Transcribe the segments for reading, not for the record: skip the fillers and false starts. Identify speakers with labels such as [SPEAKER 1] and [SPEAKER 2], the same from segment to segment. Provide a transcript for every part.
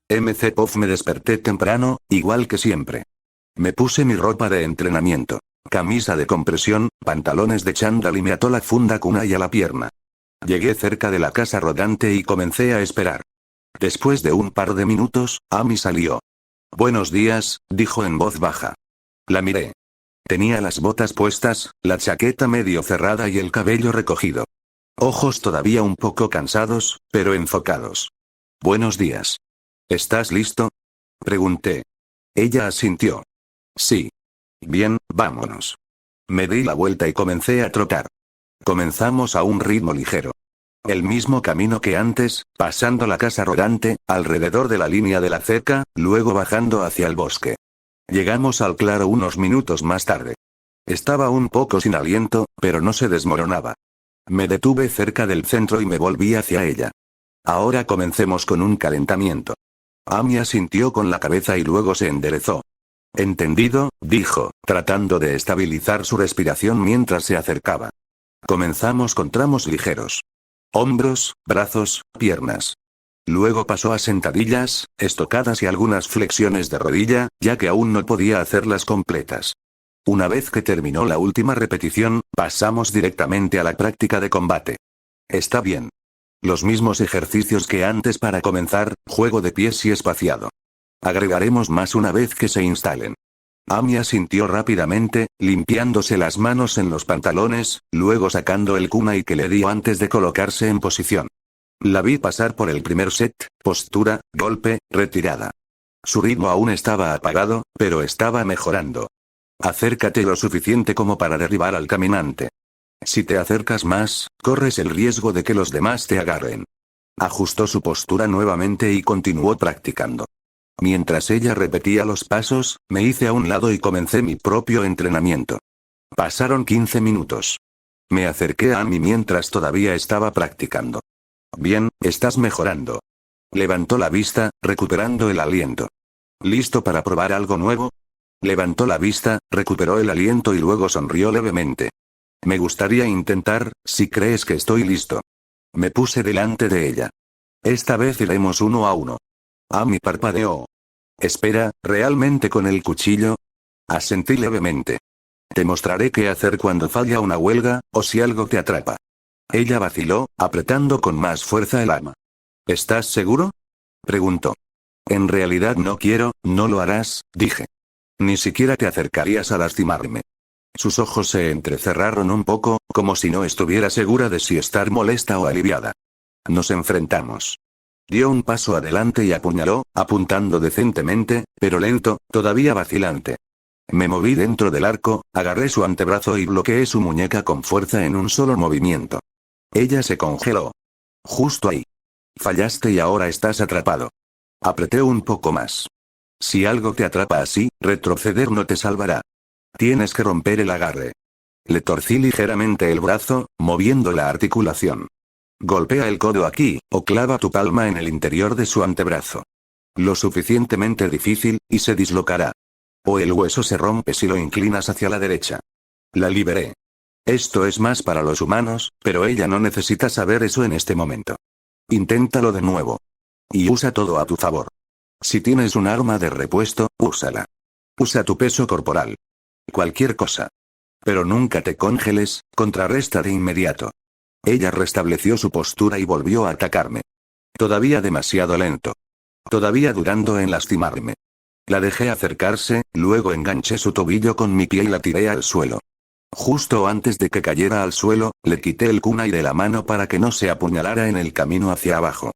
[SPEAKER 1] MZ me desperté temprano, igual que siempre. Me puse mi ropa de entrenamiento. Camisa de compresión, pantalones de chándal y me ató la funda kunai a la pierna. Llegué cerca de la casa rodante y comencé a esperar. Después de un par de minutos, Amy salió. «Buenos días», dijo en voz baja. La miré. Tenía las botas puestas, la chaqueta medio cerrada y el cabello recogido. Ojos todavía un poco cansados, pero enfocados. «Buenos días. ¿Estás listo?», pregunté. Ella asintió. «Sí». «Bien, vámonos». Me di la vuelta y comencé a trotar. Comenzamos a un ritmo ligero. El mismo camino que antes, pasando la casa rodante, alrededor de la línea de la cerca, luego bajando hacia el bosque. Llegamos al claro unos minutos más tarde. Estaba un poco sin aliento, pero no se desmoronaba. Me detuve cerca del centro y me volví hacia ella. «Ahora comencemos con un calentamiento». Amy asintió con la cabeza y luego se enderezó. «Entendido», dijo, tratando de estabilizar su respiración mientras se acercaba. Comenzamos con tramos ligeros. Hombros, brazos, piernas. Luego pasó a sentadillas, estocadas y algunas flexiones de rodilla, ya que aún no podía hacerlas completas. Una vez que terminó la última repetición, pasamos directamente a la práctica de combate. «Está bien. Los mismos ejercicios que antes para comenzar, juego de pies y espaciado. Agregaremos más una vez que se instalen». Amy asintió rápidamente, limpiándose las manos en los pantalones, luego sacando el kunai que le dio antes de colocarse en posición. La vi pasar por el primer set, postura, golpe, retirada. Su ritmo aún estaba apagado, pero estaba mejorando. «Acércate lo suficiente como para derribar al caminante. Si te acercas más, corres el riesgo de que los demás te agarren». Ajustó su postura nuevamente y continuó practicando. Mientras ella repetía los pasos, me hice a un lado y comencé mi propio entrenamiento. Pasaron 15 minutos. Me acerqué a Amy mientras todavía estaba practicando. «Bien, estás mejorando». Levantó la vista, recuperando el aliento. «¿Listo para probar algo nuevo?». Levantó la vista, recuperó el aliento y luego sonrió levemente. «Me gustaría intentar, si crees que estoy listo». Me puse delante de ella. «Esta vez iremos uno a uno». Amy parpadeó. «Espera, ¿realmente con el cuchillo?». Asentí levemente. «Te mostraré qué hacer cuando falla una huelga, o si algo te atrapa». Ella vaciló, apretando con más fuerza el arma. «¿Estás seguro?», preguntó. «En realidad no quiero, no lo harás», dije. «Ni siquiera te acercarías a lastimarme». Sus ojos se entrecerraron un poco, como si no estuviera segura de si estar molesta o aliviada. Nos enfrentamos. Dio un paso adelante y apuñaló, apuntando decentemente, pero lento, todavía vacilante. Me moví dentro del arco, agarré su antebrazo y bloqueé su muñeca con fuerza en un solo movimiento. Ella se congeló. Justo ahí. «Fallaste y ahora estás atrapado». Apreté un poco más. «Si algo te atrapa así, retroceder no te salvará. Tienes que romper el agarre». Le torcí ligeramente el brazo, moviendo la articulación. «Golpea el codo aquí, o clava tu palma en el interior de su antebrazo. Lo suficientemente difícil, y se dislocará. O el hueso se rompe si lo inclinas hacia la derecha». La liberé. Esto es más para los humanos, pero ella no necesita saber eso en este momento. Inténtalo de nuevo. Y usa todo a tu favor. Si tienes un arma de repuesto, úsala. Usa tu peso corporal. Cualquier cosa. Pero nunca te congeles, contrarresta de inmediato. Ella restableció su postura y volvió a atacarme. Todavía demasiado lento. Todavía dudando en lastimarme. La dejé acercarse, luego enganché su tobillo con mi pie y la tiré al suelo. Justo antes de que cayera al suelo, le quité el kunai de la mano para que no se apuñalara en el camino hacia abajo.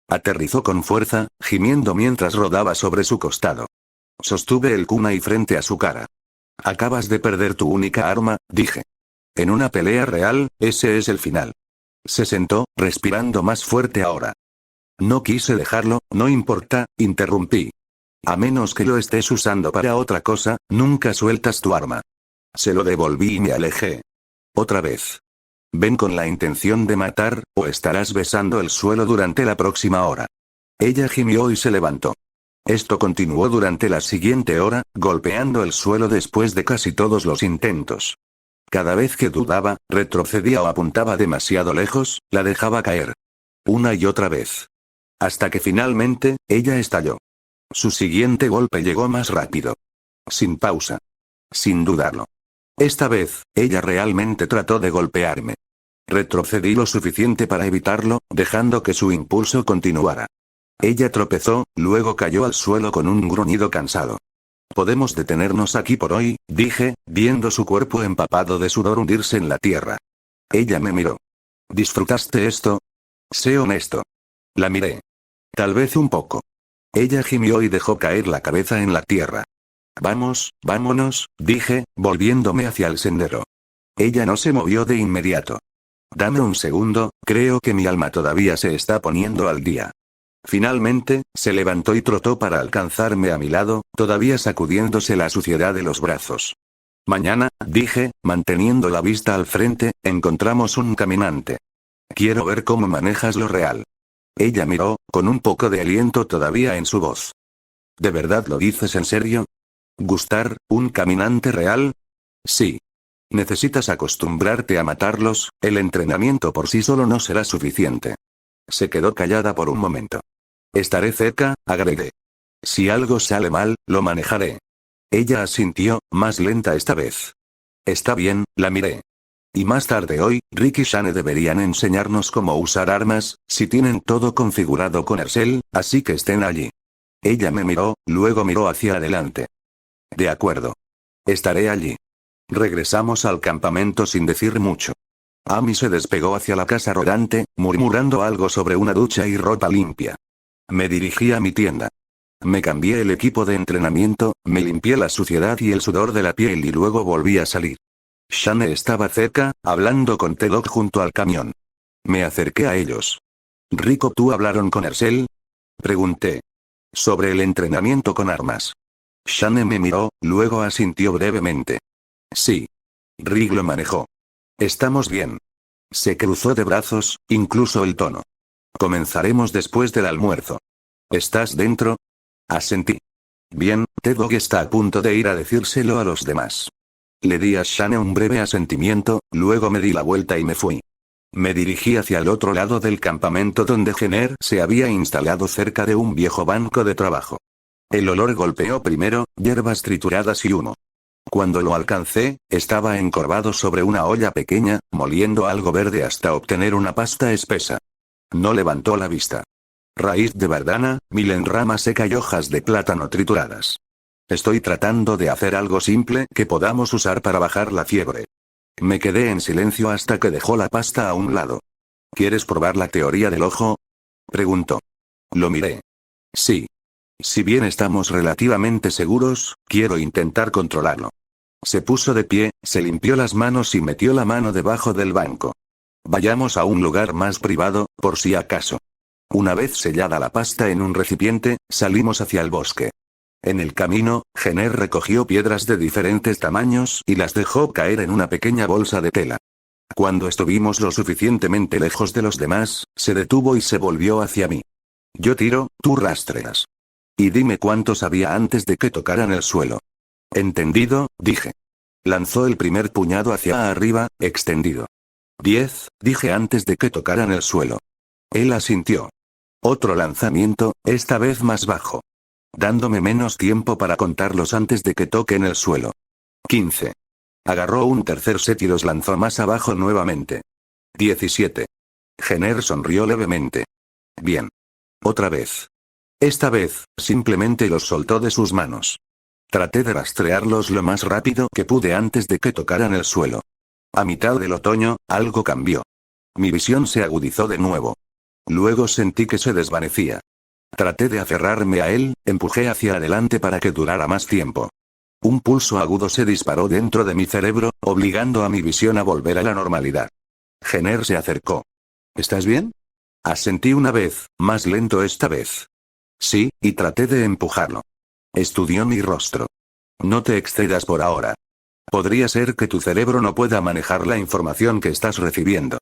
[SPEAKER 1] Aterrizó con fuerza, gimiendo mientras rodaba sobre su costado. Sostuve el kunai frente a su cara. «Acabas de perder tu única arma», dije. «En una pelea real, ese es el final». Se sentó, respirando más fuerte ahora. «No quise dejarlo, no importa», interrumpí. «A menos que lo estés usando para otra cosa, nunca sueltas tu arma». Se lo devolví y me alejé. Otra vez. «Ven con la intención de matar, o estarás besando el suelo durante la próxima hora». Ella gimió y se levantó. Esto continuó durante la siguiente hora, golpeando el suelo después de casi todos los intentos. Cada vez que dudaba, retrocedía o apuntaba demasiado lejos, la dejaba caer. Una y otra vez. Hasta que finalmente, ella estalló. Su siguiente golpe llegó más rápido. Sin pausa. Sin dudarlo. Esta vez, ella realmente trató de golpearme. Retrocedí lo suficiente para evitarlo, dejando que su impulso continuara. Ella tropezó, luego cayó al suelo con un gruñido cansado. Podemos detenernos aquí por hoy, dije, viendo su cuerpo empapado de sudor hundirse en la tierra. Ella me miró. ¿Disfrutaste esto? Sé honesto. La miré. Tal vez un poco. Ella gimió y dejó caer la cabeza en la tierra. Vamos, vámonos, dije, volviéndome hacia el sendero. Ella no se movió de inmediato. Dame un segundo, creo que mi alma todavía se está poniendo al día. Finalmente, se levantó y trotó para alcanzarme a mi lado, todavía sacudiéndose la suciedad de los brazos. Mañana, dije, manteniendo la vista al frente, encontramos un caminante. Quiero ver cómo manejas lo real. Ella miró, con un poco de aliento todavía en su voz. ¿De verdad lo dices en serio? ¿Gustar, un caminante real? Sí. Necesitas acostumbrarte a matarlos, el entrenamiento por sí solo no será suficiente. Se quedó callada por un momento. Estaré cerca, agregué. Si algo sale mal, lo manejaré. Ella asintió, más lenta esta vez. Está bien, la miré. Y más tarde hoy, Rick y Shane deberían enseñarnos cómo usar armas, si tienen todo configurado con Ercel, así que estén allí. Ella me miró, luego miró hacia adelante. De acuerdo. Estaré allí. Regresamos al campamento sin decir mucho. Amy se despegó hacia la casa rodante, murmurando algo sobre una ducha y ropa limpia. Me dirigí a mi tienda. Me cambié el equipo de entrenamiento, me limpié la suciedad y el sudor de la piel y luego volví a salir. Shane estaba cerca, hablando con T-Dog junto al camión. Me acerqué a ellos. Rico, ¿tú hablaron con Ercel? Pregunté. Sobre el entrenamiento con armas. Shane me miró, luego asintió brevemente. Sí. Rick lo manejó. Estamos bien. Se cruzó de brazos, incluso el tono. Comenzaremos después del almuerzo. ¿Estás dentro? Asentí. Bien, T-Dog está a punto de ir a decírselo a los demás. Le di a Shane un breve asentimiento, luego me di la vuelta y me fui. Me dirigí hacia el otro lado del campamento donde Jenner se había instalado cerca de un viejo banco de trabajo. El olor golpeó primero, hierbas trituradas y humo. Cuando lo alcancé, estaba encorvado sobre una olla pequeña, moliendo algo verde hasta obtener una pasta espesa. No levantó la vista. Raíz de bardana, milen rama seca y hojas de plátano trituradas. Estoy tratando de hacer algo simple que podamos usar para bajar la fiebre. Me quedé en silencio hasta que dejó la pasta a un lado. ¿Quieres probar la teoría del ojo? Preguntó. Lo miré. Sí. Si bien estamos relativamente seguros, quiero intentar controlarlo. Se puso de pie, se limpió las manos y metió la mano debajo del banco. Vayamos a un lugar más privado, por si acaso. Una vez sellada la pasta en un recipiente, salimos hacia el bosque. En el camino, Jenner recogió piedras de diferentes tamaños y las dejó caer en una pequeña bolsa de tela. Cuando estuvimos lo suficientemente lejos de los demás, se detuvo y se volvió hacia mí. Yo tiro, tú rastreas. Y dime cuántos había antes de que tocaran el suelo. Entendido, dije. Lanzó el primer puñado hacia arriba, extendido. 10, dije antes de que tocaran el suelo. Él asintió. Otro lanzamiento, esta vez más bajo. Dándome menos tiempo para contarlos antes de que toquen el suelo. 15. Agarró un tercer set y los lanzó más abajo nuevamente. 17. Jenner sonrió levemente. Bien. Otra vez. Esta vez, simplemente los soltó de sus manos. Traté de rastrearlos lo más rápido que pude antes de que tocaran el suelo. A mitad del otoño, algo cambió. Mi visión se agudizó de nuevo. Luego sentí que se desvanecía. Traté de aferrarme a él, empujé hacia adelante para que durara más tiempo. Un pulso agudo se disparó dentro de mi cerebro, obligando a mi visión a volver a la normalidad. Jenner se acercó. ¿Estás bien? Asentí una vez, más lento esta vez. Sí, y traté de empujarlo. Estudió mi rostro. No te excedas por ahora. Podría ser que tu cerebro no pueda manejar la información que estás recibiendo.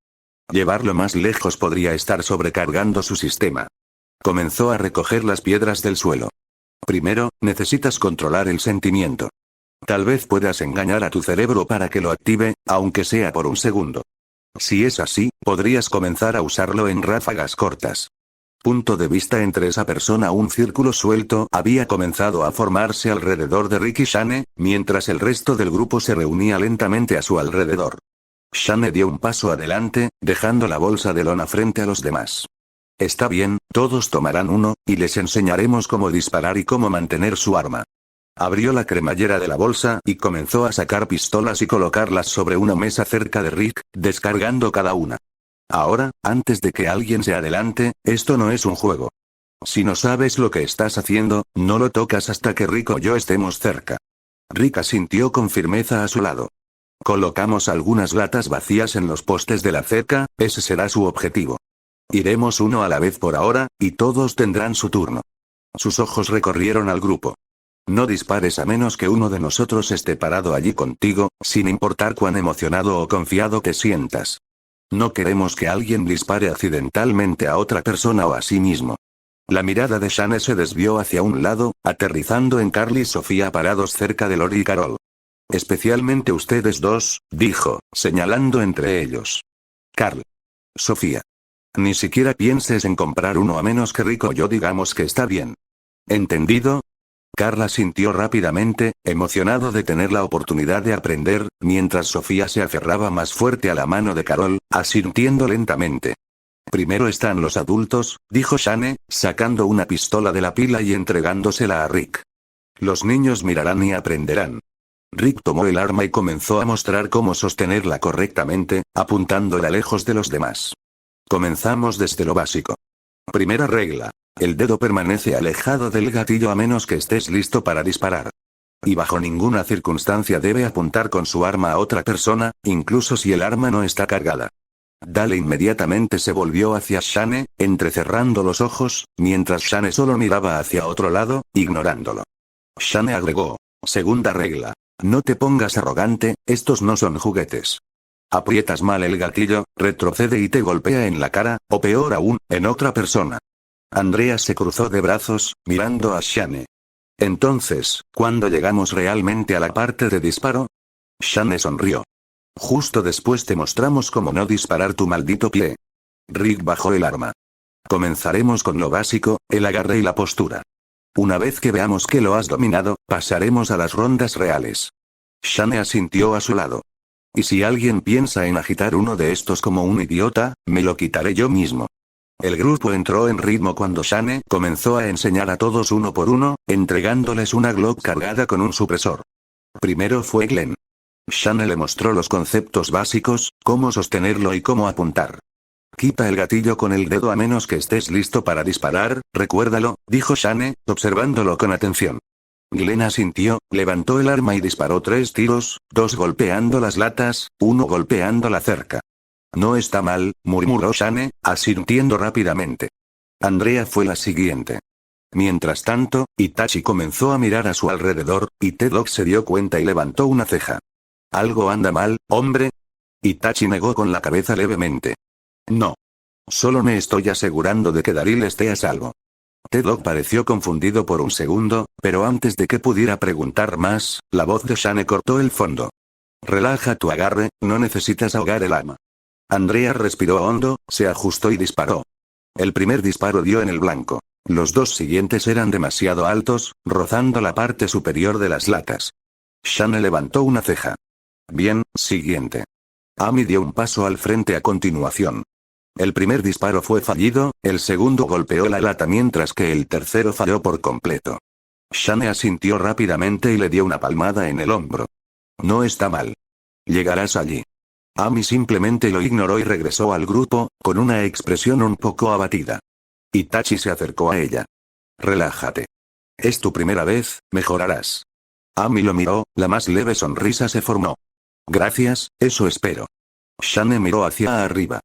[SPEAKER 1] Llevarlo más lejos podría estar sobrecargando su sistema. Comenzó a recoger las piedras del suelo. Primero, necesitas controlar el sentimiento. Tal vez puedas engañar a tu cerebro para que lo active, aunque sea por un segundo. Si es así, podrías comenzar a usarlo en ráfagas cortas. Punto de vista entre esa persona. Un círculo suelto había comenzado a formarse alrededor de Rick y Shane, mientras el resto del grupo se reunía lentamente a su alrededor. Shane dio un paso adelante, dejando la bolsa de lona frente a los demás. Está bien, todos tomarán uno, y les enseñaremos cómo disparar y cómo mantener su arma. Abrió la cremallera de la bolsa y comenzó a sacar pistolas y colocarlas sobre una mesa cerca de Rick, descargando cada una. Ahora, antes de que alguien se adelante, esto no es un juego. Si no sabes lo que estás haciendo, no lo tocas hasta que Rick o yo estemos cerca. Rick asintió con firmeza a su lado. Colocamos algunas latas vacías en los postes de la cerca, ese será su objetivo. Iremos uno a la vez por ahora, y todos tendrán su turno. Sus ojos recorrieron al grupo. No dispares a menos que uno de nosotros esté parado allí contigo, sin importar cuán emocionado o confiado te sientas. No queremos que alguien dispare accidentalmente a otra persona o a sí mismo. La mirada de Shane se desvió hacia un lado, aterrizando en Carl y Sofía parados cerca de Lori y Carol. Especialmente ustedes dos, dijo, señalando entre ellos. Carl. Sofía. Ni siquiera pienses en comprar uno a menos que Rick o yo digamos que está bien. ¿Entendido? Carl asintió rápidamente, emocionado de tener la oportunidad de aprender, mientras Sofía se aferraba más fuerte a la mano de Carol, asintiendo lentamente. Primero están los adultos, dijo Shane, sacando una pistola de la pila y entregándosela a Rick. Los niños mirarán y aprenderán. Rick tomó el arma y comenzó a mostrar cómo sostenerla correctamente, apuntándola lejos de los demás. Comenzamos desde lo básico. Primera regla. El dedo permanece alejado del gatillo a menos que estés listo para disparar. Y bajo ninguna circunstancia debe apuntar con su arma a otra persona, incluso si el arma no está cargada. Dale inmediatamente se volvió hacia Shane, entrecerrando los ojos, mientras Shane solo miraba hacia otro lado, ignorándolo. Shane agregó. Segunda regla. No te pongas arrogante, estos no son juguetes. Aprietas mal el gatillo, retrocede y te golpea en la cara, o peor aún, en otra persona. Andrea se cruzó de brazos, mirando a Shane. Entonces, ¿cuándo llegamos realmente a la parte de disparo? Shane sonrió. Justo después te mostramos cómo no disparar tu maldito pie. Rick bajó el arma. Comenzaremos con lo básico, el agarre y la postura. Una vez que veamos que lo has dominado, pasaremos a las rondas reales. Shane asintió a su lado. Y si alguien piensa en agitar uno de estos como un idiota, me lo quitaré yo mismo. El grupo entró en ritmo cuando Shane comenzó a enseñar a todos uno por uno, entregándoles una Glock cargada con un supresor. Primero fue Glenn. Shane le mostró los conceptos básicos, cómo sostenerlo y cómo apuntar. Quita el gatillo con el dedo a menos que estés listo para disparar, recuérdalo, dijo Shane, observándolo con atención. Glenn asintió, levantó el arma y disparó 3 tiros, 2 golpeando las latas, 1 golpeando la cerca. No está mal, murmuró Shane, asintiendo rápidamente. Andrea fue la siguiente. Mientras tanto, Itachi comenzó a mirar a su alrededor, y T-Dog se dio cuenta y levantó una ceja. ¿Algo anda mal, hombre? Itachi negó con la cabeza levemente. No. Solo me estoy asegurando de que Daryl esté a salvo. T-Dog pareció confundido por un segundo, pero antes de que pudiera preguntar más, la voz de Shane cortó el fondo. Relaja tu agarre, no necesitas ahogar el arma. Andrea respiró hondo, se ajustó y disparó. El primer disparo dio en el blanco. Los 2 siguientes eran demasiado altos, rozando la parte superior de las latas. Shane levantó una ceja. Bien, siguiente. Amy dio un paso al frente a continuación. El primer disparo fue fallido, el segundo golpeó la lata mientras que el tercero falló por completo. Shane asintió rápidamente y le dio una palmada en el hombro. No está mal. Llegarás allí. Amy simplemente lo ignoró y regresó al grupo, con una expresión un poco abatida. Itachi se acercó a ella. Relájate. Es tu primera vez, mejorarás. Amy lo miró, la más leve sonrisa se formó. Gracias, eso espero. Shane miró hacia arriba.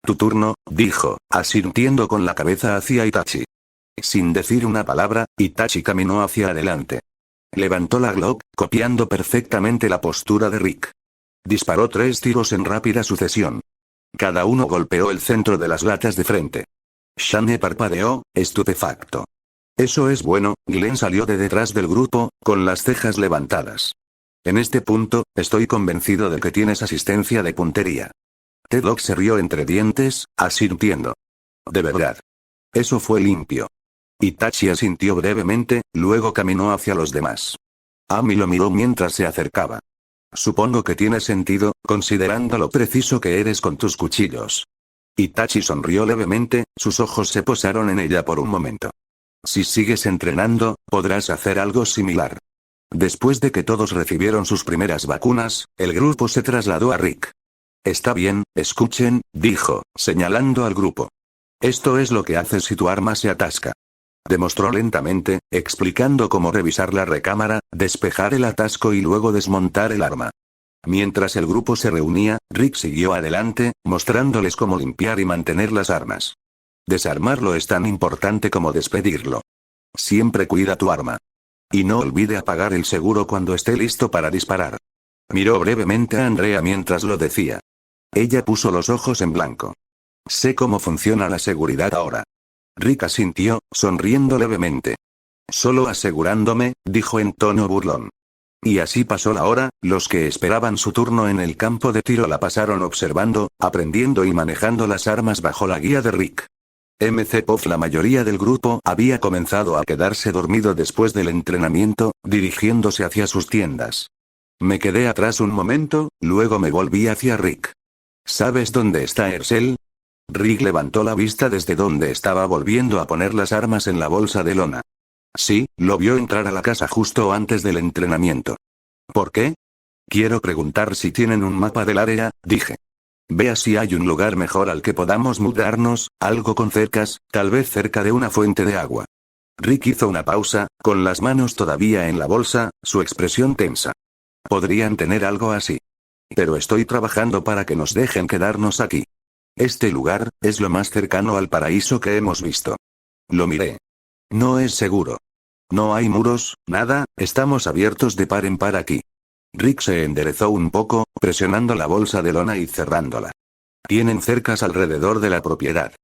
[SPEAKER 1] Tu turno, dijo, asintiendo con la cabeza hacia Itachi. Sin decir una palabra, Itachi caminó hacia adelante. Levantó la Glock, copiando perfectamente la postura de Rick. Disparó 3 tiros en rápida sucesión. Cada uno golpeó el centro de las latas de frente. Shane parpadeó, estupefacto. Eso es bueno, Glenn salió de detrás del grupo, con las cejas levantadas. En este punto, estoy convencido de que tienes asistencia de puntería. T-Dog se rió entre dientes, asintiendo. ¿De verdad? Eso fue limpio. Itachi asintió brevemente, luego caminó hacia los demás. Ami lo miró mientras se acercaba. Supongo que tiene sentido, considerando lo preciso que eres con tus cuchillos. Itachi sonrió levemente, sus ojos se posaron en ella por un momento. Si sigues entrenando, podrás hacer algo similar. Después de que todos recibieron sus primeras vacunas, el grupo se trasladó a Rick. Está bien, escuchen, dijo, señalando al grupo. Esto es lo que haces si tu arma se atasca. Demostró lentamente, explicando cómo revisar la recámara, despejar el atasco y luego desmontar el arma. Mientras el grupo se reunía, Rick siguió adelante, mostrándoles cómo limpiar y mantener las armas. Desarmarlo es tan importante como despedirlo. Siempre cuida tu arma. Y no olvide apagar el seguro cuando esté listo para disparar. Miró brevemente a Andrea mientras lo decía. Ella puso los ojos en blanco. Sé cómo funciona la seguridad ahora. Rick asintió, sonriendo levemente. Solo asegurándome, dijo en tono burlón. Y así pasó la hora, los que esperaban su turno en el campo de tiro la pasaron observando, aprendiendo y manejando las armas bajo la guía de Rick. MCPOF. La mayoría del grupo había comenzado a quedarse dormido después del entrenamiento, dirigiéndose hacia sus tiendas. Me quedé atrás un momento, luego me volví hacia Rick. ¿Sabes dónde está Ercel? Rick levantó la vista desde donde estaba volviendo a poner las armas en la bolsa de lona. Sí, lo vio entrar a la casa justo antes del entrenamiento. ¿Por qué? Quiero preguntar si tienen un mapa del área, dije. Vea si hay un lugar mejor al que podamos mudarnos, algo con cercas, tal vez cerca de una fuente de agua. Rick hizo una pausa, con las manos todavía en la bolsa, su expresión tensa. Podrían tener algo así. Pero estoy trabajando para que nos dejen quedarnos aquí. Este lugar, es lo más cercano al paraíso que hemos visto. Lo miré. No es seguro. No hay muros, nada, estamos abiertos de par en par aquí. Rick se enderezó un poco, presionando la bolsa de lona y cerrándola. Tienen cercas alrededor de la propiedad.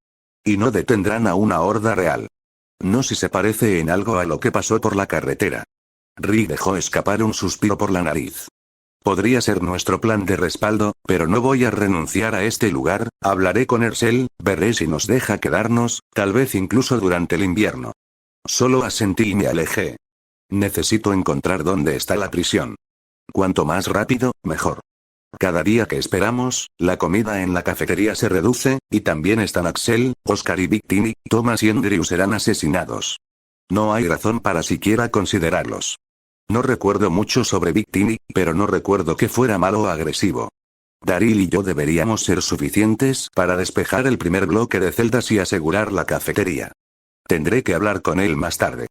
[SPEAKER 1] Y no detendrán a una horda real. No si se parece en algo a lo que pasó por la carretera. Rick dejó escapar un suspiro por la nariz. Podría ser nuestro plan de respaldo, pero no voy a renunciar a este lugar, hablaré con Ercel, veré si nos deja quedarnos, tal vez incluso durante el invierno. Solo asentí y me alejé. Necesito encontrar dónde está la prisión. Cuanto más rápido, mejor. Cada día que esperamos, la comida en la cafetería se reduce, y también están Axel, Oscar y Victini, Thomas y Andrew serán asesinados. No hay razón para siquiera considerarlos. No recuerdo mucho sobre Victini, pero no recuerdo que fuera malo o agresivo. Daryl y yo deberíamos ser suficientes para despejar el primer bloque de celdas y asegurar la cafetería. Tendré que hablar con él más tarde.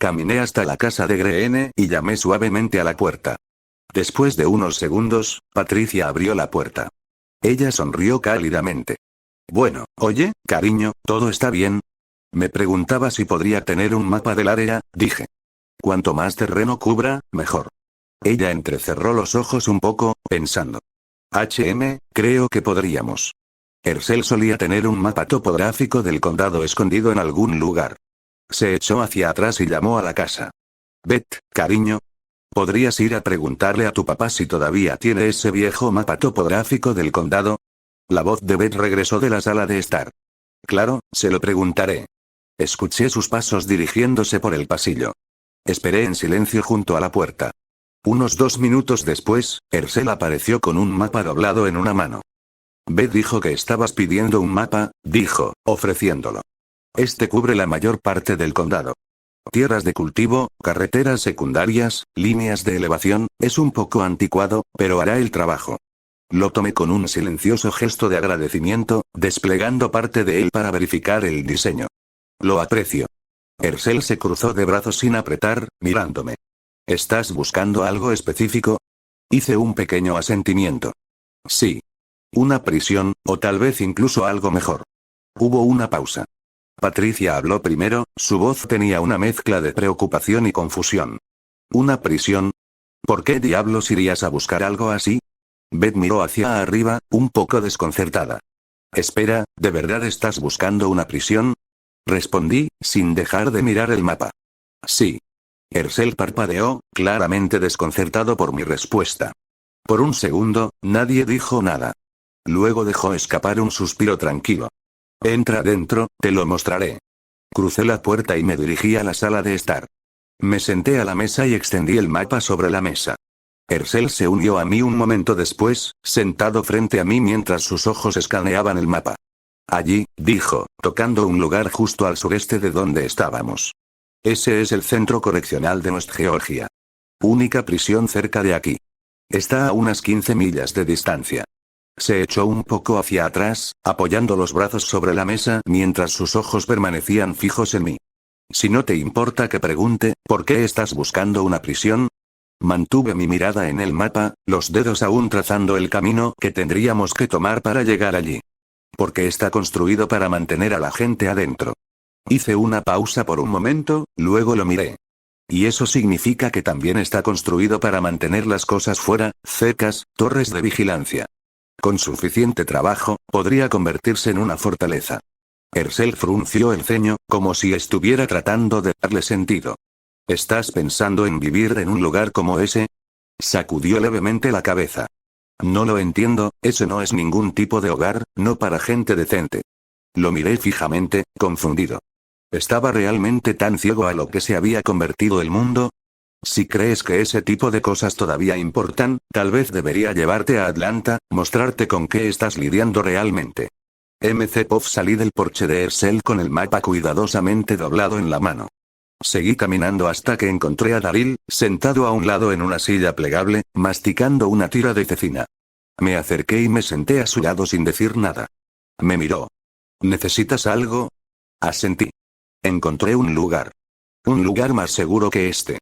[SPEAKER 1] Caminé hasta la casa de Greene y llamé suavemente a la puerta. Después de unos segundos, Patricia abrió la puerta. Ella sonrió cálidamente. Bueno, oye, cariño, ¿todo está bien? Me preguntaba si podría tener un mapa del área, dije. Cuanto más terreno cubra, mejor. Ella entrecerró los ojos un poco, pensando. Creo que podríamos. Ercel solía tener un mapa topográfico del condado escondido en algún lugar. Se echó hacia atrás y llamó a la casa. Beth, cariño. ¿Podrías ir a preguntarle a tu papá si todavía tiene ese viejo mapa topográfico del condado? La voz de Beth regresó de la sala de estar. Claro, se lo preguntaré. Escuché sus pasos dirigiéndose por el pasillo. Esperé en silencio junto a la puerta. Unos 2 minutos después, Ercel apareció con un mapa doblado en una mano. Beth dijo que estabas pidiendo un mapa, dijo, ofreciéndolo. Este cubre la mayor parte del condado. Tierras de cultivo, carreteras secundarias, líneas de elevación, es un poco anticuado, pero hará el trabajo. Lo tomé con un silencioso gesto de agradecimiento, desplegando parte de él para verificar el diseño. Lo aprecio. Ercel se cruzó de brazos sin apretar, mirándome. ¿Estás buscando algo específico? Hice un pequeño asentimiento. Sí. Una prisión, o tal vez incluso algo mejor. Hubo una pausa. Patricia habló primero, su voz tenía una mezcla de preocupación y confusión. ¿Una prisión? ¿Por qué diablos irías a buscar algo así? Beth miró hacia arriba, un poco desconcertada. Espera, ¿de verdad estás buscando una prisión? Respondí, sin dejar de mirar el mapa. Sí. Ercel parpadeó, claramente desconcertado por mi respuesta. Por un segundo, nadie dijo nada. Luego dejó escapar un suspiro tranquilo. Entra dentro, te lo mostraré. Crucé la puerta y me dirigí a la sala de estar. Me senté a la mesa y extendí el mapa sobre la mesa. Ercel se unió a mí un momento después, sentado frente a mí mientras sus ojos escaneaban el mapa. Allí, dijo, tocando un lugar justo al sureste de donde estábamos. Ese es el centro correccional de West Georgia. Única prisión cerca de aquí. Está a unas 15 millas de distancia. Se echó un poco hacia atrás, apoyando los brazos sobre la mesa mientras sus ojos permanecían fijos en mí. Si no te importa que pregunte, ¿por qué estás buscando una prisión? Mantuve mi mirada en el mapa, los dedos aún trazando el camino que tendríamos que tomar para llegar allí. Porque está construido para mantener a la gente adentro. Hice una pausa por un momento, luego lo miré. Y eso significa que también está construido para mantener las cosas fuera, cercas, torres de vigilancia. Con suficiente trabajo, podría convertirse en una fortaleza. Ercel frunció el ceño, como si estuviera tratando de darle sentido. ¿Estás pensando en vivir en un lugar como ese? Sacudió levemente la cabeza. No lo entiendo, ese no es ningún tipo de hogar, no para gente decente. Lo miré fijamente, confundido. ¿Estaba realmente tan ciego a lo que se había convertido el mundo? Si crees que ese tipo de cosas todavía importan, tal vez debería llevarte a Atlanta, mostrarte con qué estás lidiando realmente. MCPOF salí del porche de Ercel con el mapa cuidadosamente doblado en la mano. Seguí caminando hasta que encontré a Daryl, sentado a un lado en una silla plegable, masticando una tira de cecina. Me acerqué y me senté a su lado sin decir nada. Me miró. ¿Necesitas algo? Asentí. Encontré un lugar. Un lugar más seguro que este.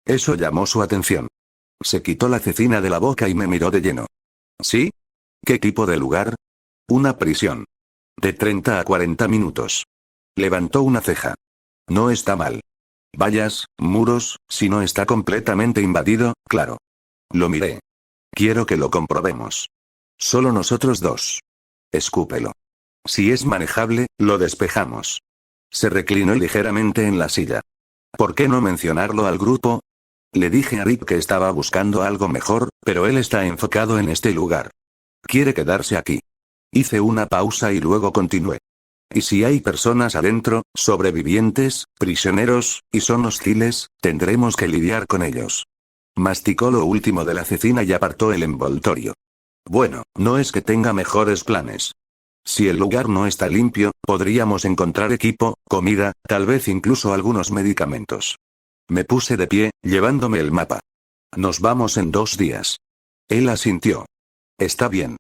[SPEAKER 1] Eso llamó su atención. Se quitó la cecina de la boca y me miró de lleno. ¿Sí? ¿Qué tipo de lugar? Una prisión. De 30 a 40 minutos. Levantó una ceja. No está mal. Vallas, muros, si no está completamente invadido, claro. Lo miré. Quiero que lo comprobemos. Solo nosotros dos. Escúpelo. Si es manejable, lo despejamos. Se reclinó ligeramente en la silla. ¿Por qué no mencionarlo al grupo? Le dije a Rick que estaba buscando algo mejor, pero él está enfocado en este lugar. Quiere quedarse aquí. Hice una pausa y luego continué. Y si hay personas adentro, sobrevivientes, prisioneros, y son hostiles, tendremos que lidiar con ellos. Masticó lo último de la cecina y apartó el envoltorio. Bueno, no es que tenga mejores planes. Si el lugar no está limpio, podríamos encontrar equipo, comida, tal vez incluso algunos medicamentos. Me puse de pie, llevándome el mapa. Nos vamos en 2 días. Él asintió. Está bien.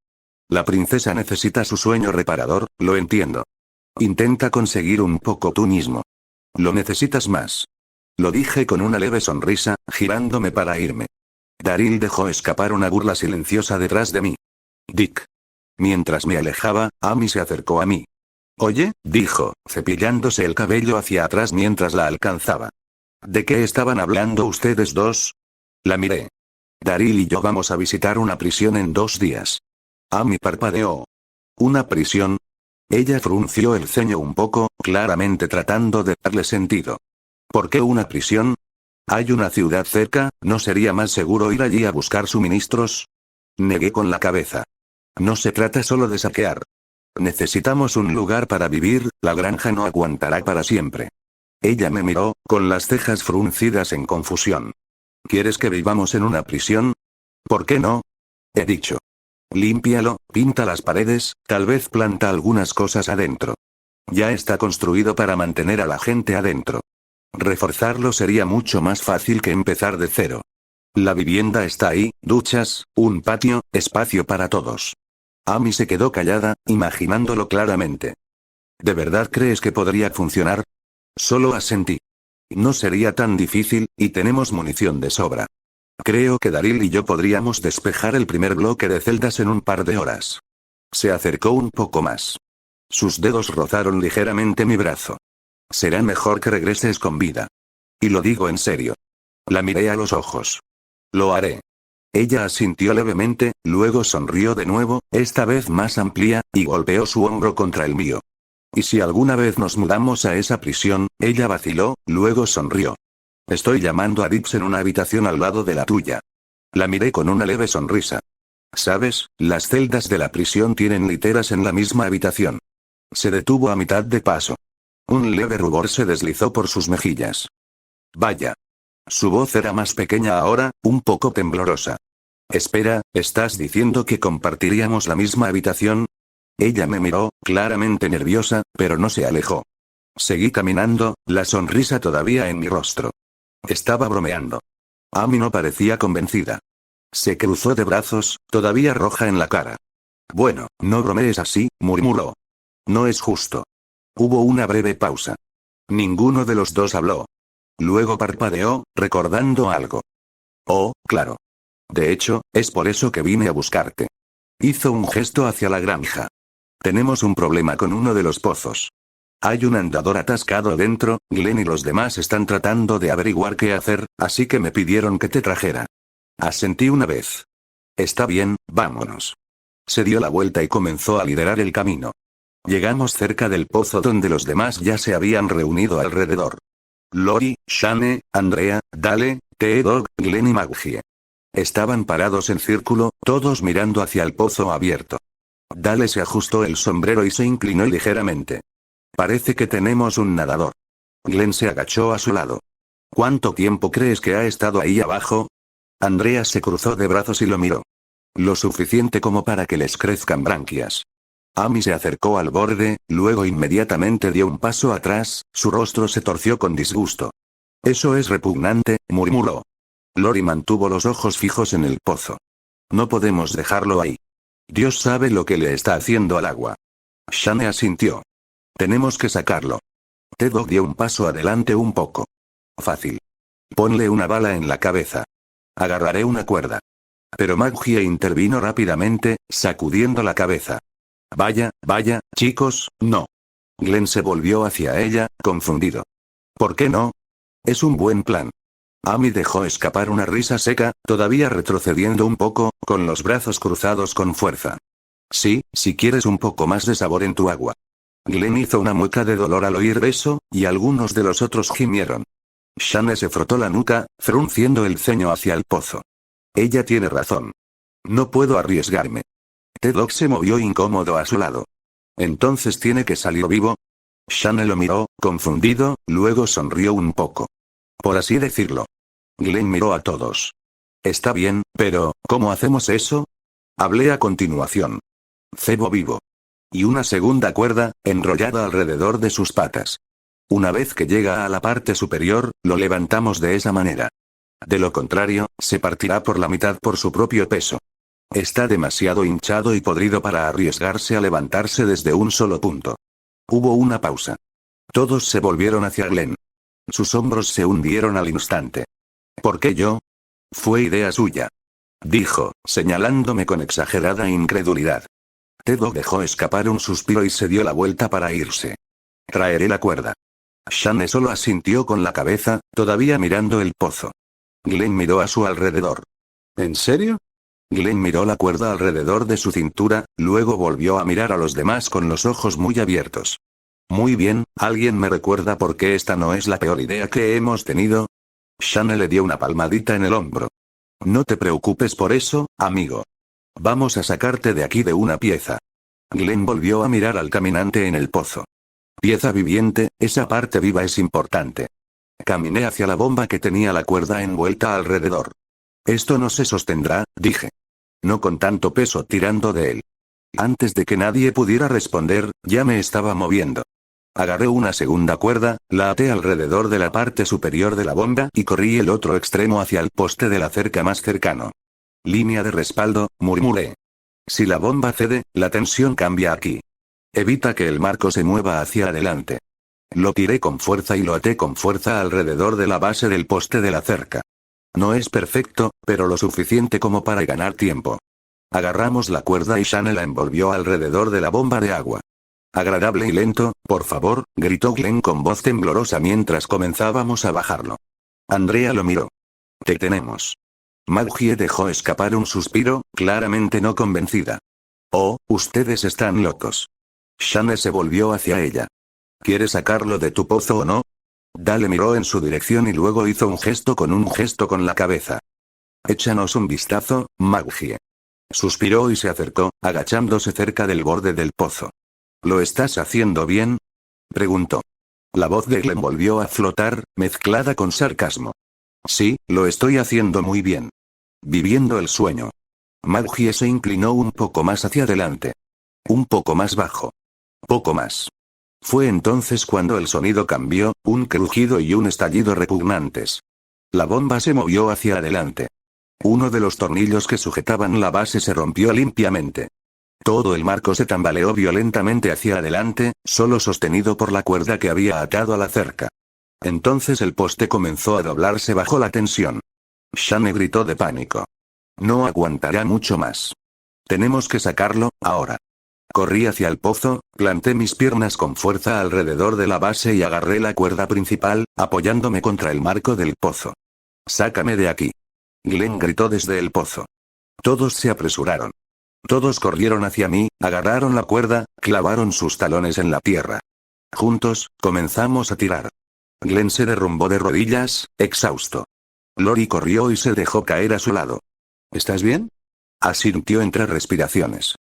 [SPEAKER 1] La princesa necesita su sueño reparador, lo entiendo. Intenta conseguir un poco tú mismo. Lo necesitas más. Lo dije con una leve sonrisa, girándome para irme. Daryl dejó escapar una burla silenciosa detrás de mí. Dick. Mientras me alejaba, Amy se acercó a mí. Oye, dijo, cepillándose el cabello hacia atrás mientras la alcanzaba. ¿De qué estaban hablando ustedes dos? La miré. Daryl y yo vamos a visitar una prisión en 2 días. Amy parpadeó. ¿Una prisión? Ella frunció el ceño un poco, claramente tratando de darle sentido. ¿Por qué una prisión? ¿Hay una ciudad cerca? ¿No sería más seguro ir allí a buscar suministros? Negué con la cabeza. No se trata solo de saquear. Necesitamos un lugar para vivir, la granja no aguantará para siempre. Ella me miró, con las cejas fruncidas en confusión. ¿Quieres que vivamos en una prisión? ¿Por qué no? He dicho. Límpialo, pinta las paredes, tal vez planta algunas cosas adentro. Ya está construido para mantener a la gente adentro. Reforzarlo sería mucho más fácil que empezar de cero. La vivienda está ahí, duchas, un patio, espacio para todos. Amy se quedó callada, imaginándolo claramente. ¿De verdad crees que podría funcionar? Solo asentí. No sería tan difícil, y tenemos munición de sobra. Creo que Daryl y yo podríamos despejar el primer bloque de celdas en un par de horas. Se acercó un poco más. Sus dedos rozaron ligeramente mi brazo. Será mejor que regreses con vida. Y lo digo en serio. La miré a los ojos. Lo haré. Ella asintió levemente, luego sonrió de nuevo, esta vez más amplia, y golpeó su hombro contra el mío. ¿Y si alguna vez nos mudamos a esa prisión? Ella vaciló, luego sonrió. Estoy llamando a Dix en una habitación al lado de la tuya. La miré con una leve sonrisa. ¿Sabes? Las celdas de la prisión tienen literas en la misma habitación. Se detuvo a mitad de paso. Un leve rubor se deslizó por sus mejillas. Vaya. Su voz era más pequeña ahora, un poco temblorosa. Espera, ¿estás diciendo que compartiríamos la misma habitación? Ella me miró, claramente nerviosa, pero no se alejó. Seguí caminando, la sonrisa todavía en mi rostro. Estaba bromeando. Amy no parecía convencida. Se cruzó de brazos, todavía roja en la cara. Bueno, no bromees así, murmuró. No es justo. Hubo una breve pausa. Ninguno de los dos habló. Luego parpadeó, recordando algo. Oh, claro. De hecho, es por eso que vine a buscarte. Hizo un gesto hacia la granja. Tenemos un problema con uno de los pozos. Hay un andador atascado dentro, Glenn y los demás están tratando de averiguar qué hacer, así que me pidieron que te trajera. Asentí una vez. Está bien, vámonos. Se dio la vuelta y comenzó a liderar el camino. Llegamos cerca del pozo donde los demás ya se habían reunido alrededor. Lori, Shane, Andrea, Dale, T-Dog, Glenn y Maggie. Estaban parados en círculo, todos mirando hacia el pozo abierto. Dale se ajustó el sombrero y se inclinó ligeramente. Parece que tenemos un nadador. Glenn se agachó a su lado. ¿Cuánto tiempo crees que ha estado ahí abajo? Andrea se cruzó de brazos y lo miró. Lo suficiente como para que les crezcan branquias. Amy se acercó al borde, luego inmediatamente dio un paso atrás, su rostro se torció con disgusto. Eso es repugnante, murmuró. Lori mantuvo los ojos fijos en el pozo. No podemos dejarlo ahí. Dios sabe lo que le está haciendo al agua. Shane asintió. Tenemos que sacarlo. T-Dog dio un paso adelante un poco. Fácil. Ponle una bala en la cabeza. Agarraré una cuerda. Pero Maggie intervino rápidamente, sacudiendo la cabeza. Vaya, chicos, no. Glenn se volvió hacia ella, confundido. ¿Por qué no? Es un buen plan. Amy dejó escapar una risa seca, todavía retrocediendo un poco, con los brazos cruzados con fuerza. Sí, si quieres un poco más de sabor en tu agua. Glenn hizo una mueca de dolor al oír eso, y algunos de los otros gimieron. Shane se frotó la nuca, frunciendo el ceño hacia el pozo. Ella tiene razón. No puedo arriesgarme. T-Dog se movió incómodo a su lado. ¿Entonces tiene que salir vivo? Shane lo miró, confundido, luego sonrió un poco. Por así decirlo. Glenn miró a todos. Está bien, pero, ¿cómo hacemos eso? Hablé a continuación. Cebo vivo. Y una segunda cuerda, enrollada alrededor de sus patas. Una vez que llega a la parte superior, lo levantamos de esa manera. De lo contrario, se partirá por la mitad por su propio peso. Está demasiado hinchado y podrido para arriesgarse a levantarse desde un solo punto. Hubo una pausa. Todos se volvieron hacia Glenn. Sus hombros se hundieron al instante. ¿Por qué yo? Fue idea suya. Dijo, señalándome con exagerada incredulidad. T-Dog dejó escapar un suspiro y se dio la vuelta para irse. Traeré la cuerda. Shane solo asintió con la cabeza, todavía mirando el pozo. Glenn miró a su alrededor. ¿En serio? Glenn miró la cuerda alrededor de su cintura, luego volvió a mirar a los demás con los ojos muy abiertos. Muy bien, ¿alguien me recuerda por qué esta no es la peor idea que hemos tenido? Shane le dio una palmadita en el hombro. No te preocupes por eso, amigo. Vamos a sacarte de aquí de una pieza. Glenn volvió a mirar al caminante en el pozo. Pieza viviente, esa parte viva es importante. Caminé hacia la bomba que tenía la cuerda envuelta alrededor. Esto no se sostendrá, dije. No con tanto peso tirando de él. Antes de que nadie pudiera responder, ya me estaba moviendo. Agarré una segunda cuerda, la até alrededor de la parte superior de la bomba y corrí el otro extremo hacia el poste de la cerca más cercano. Línea de respaldo, murmuré. Si la bomba cede, la tensión cambia aquí. Evita que el marco se mueva hacia adelante. Lo tiré con fuerza y lo até con fuerza alrededor de la base del poste de la cerca. No es perfecto, pero lo suficiente como para ganar tiempo. Agarramos la cuerda y Shane la envolvió alrededor de la bomba de agua. Agradable y lento, por favor, gritó Glenn con voz temblorosa mientras comenzábamos a bajarlo. Andrea lo miró. Te tenemos. Maggie dejó escapar un suspiro, claramente no convencida. Oh, ustedes están locos. Shane se volvió hacia ella. ¿Quieres sacarlo de tu pozo o no? Dale miró en su dirección y luego hizo un gesto con la cabeza. Échanos un vistazo, Maggie. Suspiró y se acercó, agachándose cerca del borde del pozo. ¿Lo estás haciendo bien? Preguntó. La voz de Glenn volvió a flotar, mezclada con sarcasmo. Sí, lo estoy haciendo muy bien. Viviendo el sueño. Maggie se inclinó un poco más hacia adelante. Un poco más bajo. Poco más. Fue entonces cuando el sonido cambió, un crujido y un estallido repugnantes. La bomba se movió hacia adelante. Uno de los tornillos que sujetaban la base se rompió limpiamente. Todo el marco se tambaleó violentamente hacia adelante, solo sostenido por la cuerda que había atado a la cerca. Entonces el poste comenzó a doblarse bajo la tensión. Shane gritó de pánico. No aguantará mucho más. Tenemos que sacarlo, ahora. Corrí hacia el pozo, planté mis piernas con fuerza alrededor de la base y agarré la cuerda principal, apoyándome contra el marco del pozo. Sácame de aquí. Glenn gritó desde el pozo. Todos se apresuraron. Todos corrieron hacia mí, agarraron la cuerda, clavaron sus talones en la tierra. Juntos, comenzamos a tirar. Glenn se derrumbó de rodillas, exhausto. Lori corrió y se dejó caer a su lado. ¿Estás bien? Asintió entre respiraciones.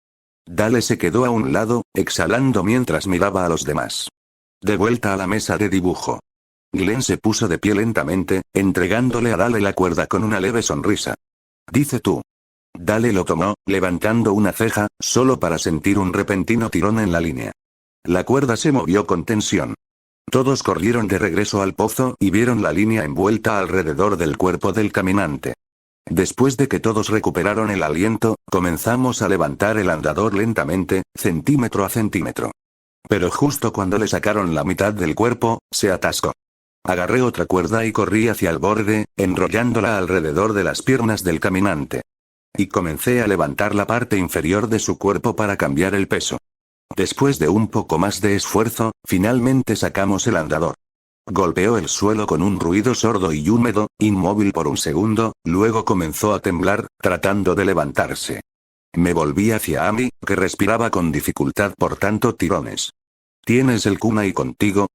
[SPEAKER 1] Dale se quedó a un lado, exhalando mientras miraba a los demás. De vuelta a la mesa de dibujo. Glenn se puso de pie lentamente, entregándole a Dale la cuerda con una leve sonrisa. Dice tú. Dale lo tomó, levantando una ceja, solo para sentir un repentino tirón en la línea. La cuerda se movió con tensión. Todos corrieron de regreso al pozo y vieron la línea envuelta alrededor del cuerpo del caminante. Después de que todos recuperaron el aliento, comenzamos a levantar el andador lentamente, centímetro a centímetro. Pero justo cuando le sacaron la mitad del cuerpo, se atascó. Agarré otra cuerda y corrí hacia el borde, enrollándola alrededor de las piernas del caminante. Y comencé a levantar la parte inferior de su cuerpo para cambiar el peso. Después de un poco más de esfuerzo, finalmente sacamos el andador. Golpeó el suelo con un ruido sordo y húmedo, inmóvil por un segundo, luego comenzó a temblar, tratando de levantarse. Me volví hacia Amy, que respiraba con dificultad por tanto tirones. ¿Tienes el kunai contigo?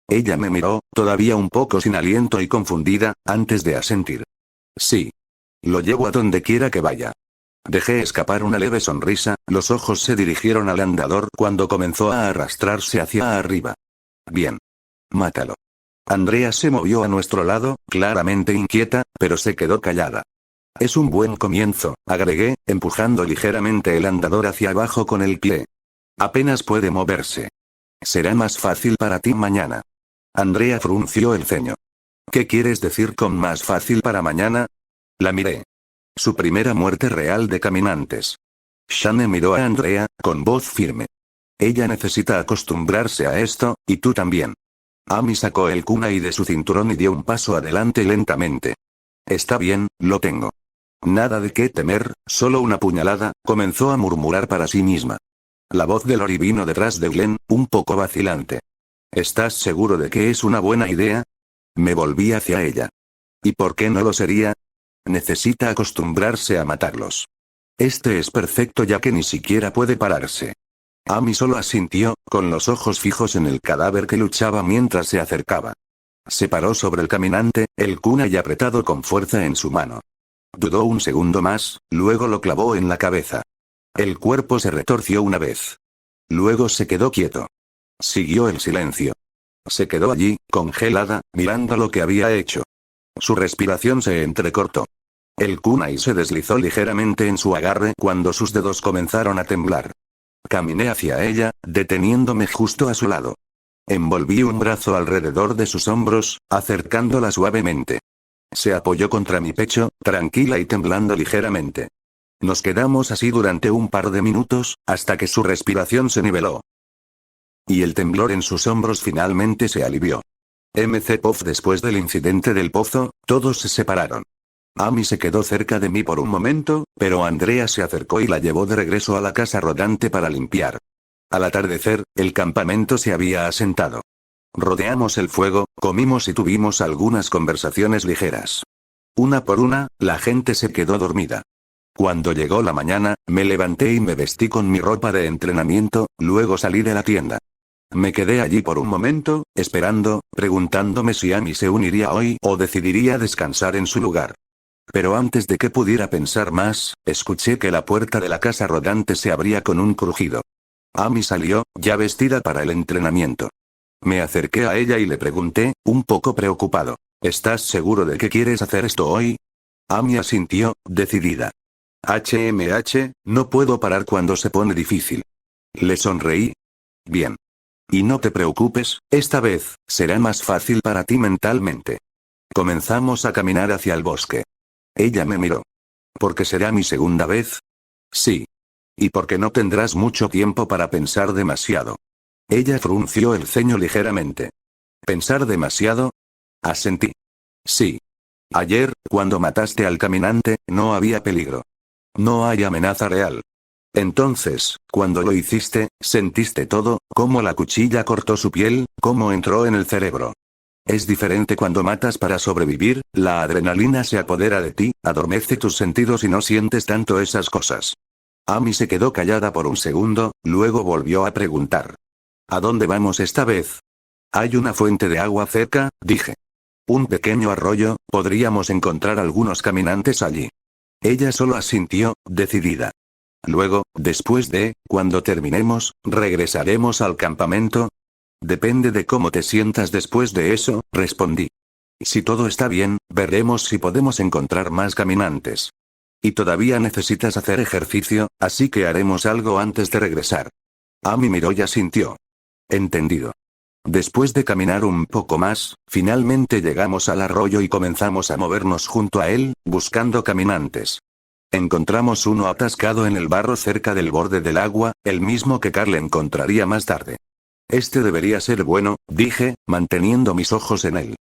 [SPEAKER 1] Ella me miró, todavía un poco sin aliento y confundida, antes de asentir. Sí. Lo llevo a donde quiera que vaya. Dejé escapar una leve sonrisa, los ojos se dirigieron al andador cuando comenzó a arrastrarse hacia arriba. Bien. Mátalo. Andrea se movió a nuestro lado, claramente inquieta, pero se quedó callada. Es un buen comienzo, agregué, empujando ligeramente el andador hacia abajo con el pie. Apenas puede moverse. Será más fácil para ti mañana. Andrea frunció el ceño. ¿Qué quieres decir con más fácil para mañana? La miré. Su primera muerte real de caminantes. Shane miró a Andrea, con voz firme. Ella necesita acostumbrarse a esto, y tú también. Amy sacó el kunai de su cinturón y dio un paso adelante lentamente. Está bien, lo tengo. Nada de qué temer, solo una puñalada, comenzó a murmurar para sí misma. La voz de Lori vino detrás de Glenn, un poco vacilante. ¿Estás seguro de que es una buena idea? Me volví hacia ella. ¿Y por qué no lo sería? Necesita acostumbrarse a matarlos. Este es perfecto ya que ni siquiera puede pararse. Amy solo asintió, con los ojos fijos en el cadáver que luchaba mientras se acercaba. Se paró sobre el caminante, el kunai apretado con fuerza en su mano. Dudó un segundo más, luego lo clavó en la cabeza. El cuerpo se retorció una vez. Luego se quedó quieto. Siguió el silencio. Se quedó allí, congelada, mirando lo que había hecho. Su respiración se entrecortó. El kunai se deslizó ligeramente en su agarre cuando sus dedos comenzaron a temblar. Caminé hacia ella, deteniéndome justo a su lado. Envolví un brazo alrededor de sus hombros, acercándola suavemente. Se apoyó contra mi pecho, tranquila y temblando ligeramente. Nos quedamos así durante un par de minutos, hasta que su respiración se niveló. Y el temblor en sus hombros finalmente se alivió. Pof después del incidente del pozo, todos se separaron. Amy se quedó cerca de mí por un momento, pero Andrea se acercó y la llevó de regreso a la casa rodante para limpiar. Al atardecer, el campamento se había asentado. Rodeamos el fuego, comimos y tuvimos algunas conversaciones ligeras. Una por una, la gente se quedó dormida. Cuando llegó la mañana, me levanté y me vestí con mi ropa de entrenamiento, luego salí de la tienda. Me quedé allí por un momento, esperando, preguntándome si Amy se uniría hoy o decidiría descansar en su lugar. Pero antes de que pudiera pensar más, escuché que la puerta de la casa rodante se abría con un crujido. Amy salió, ya vestida para el entrenamiento. Me acerqué a ella y le pregunté, un poco preocupado. ¿Estás seguro de que quieres hacer esto hoy? Amy asintió, decidida. No puedo parar cuando se pone difícil. Le sonreí. Bien. Y no te preocupes, esta vez, será más fácil para ti mentalmente. Comenzamos a caminar hacia el bosque. Ella me miró. ¿Por qué será mi segunda vez? Sí. Y porque no tendrás mucho tiempo para pensar demasiado. Ella frunció el ceño ligeramente. ¿Pensar demasiado? Asentí. Sí. Ayer, cuando mataste al caminante, no había peligro. No hay amenaza real. Entonces, cuando lo hiciste, sentiste todo, cómo la cuchilla cortó su piel, cómo entró en el cerebro. Es diferente cuando matas para sobrevivir, la adrenalina se apodera de ti, adormece tus sentidos y no sientes tanto esas cosas. Amy se quedó callada por un segundo, luego volvió a preguntar. ¿A dónde vamos esta vez? Hay una fuente de agua cerca, dije. Un pequeño arroyo, podríamos encontrar algunos caminantes allí. Ella solo asintió, decidida. Luego, cuando terminemos, regresaremos al campamento. Depende de cómo te sientas después de eso, respondí. Si todo está bien, veremos si podemos encontrar más caminantes. Y todavía necesitas hacer ejercicio, así que haremos algo antes de regresar. Amy miró y asintió. Entendido. Después de caminar un poco más, finalmente llegamos al arroyo y comenzamos a movernos junto a él, buscando caminantes. Encontramos uno atascado en el barro cerca del borde del agua, el mismo que Carl encontraría más tarde. Este debería ser bueno, dije, manteniendo mis ojos en él.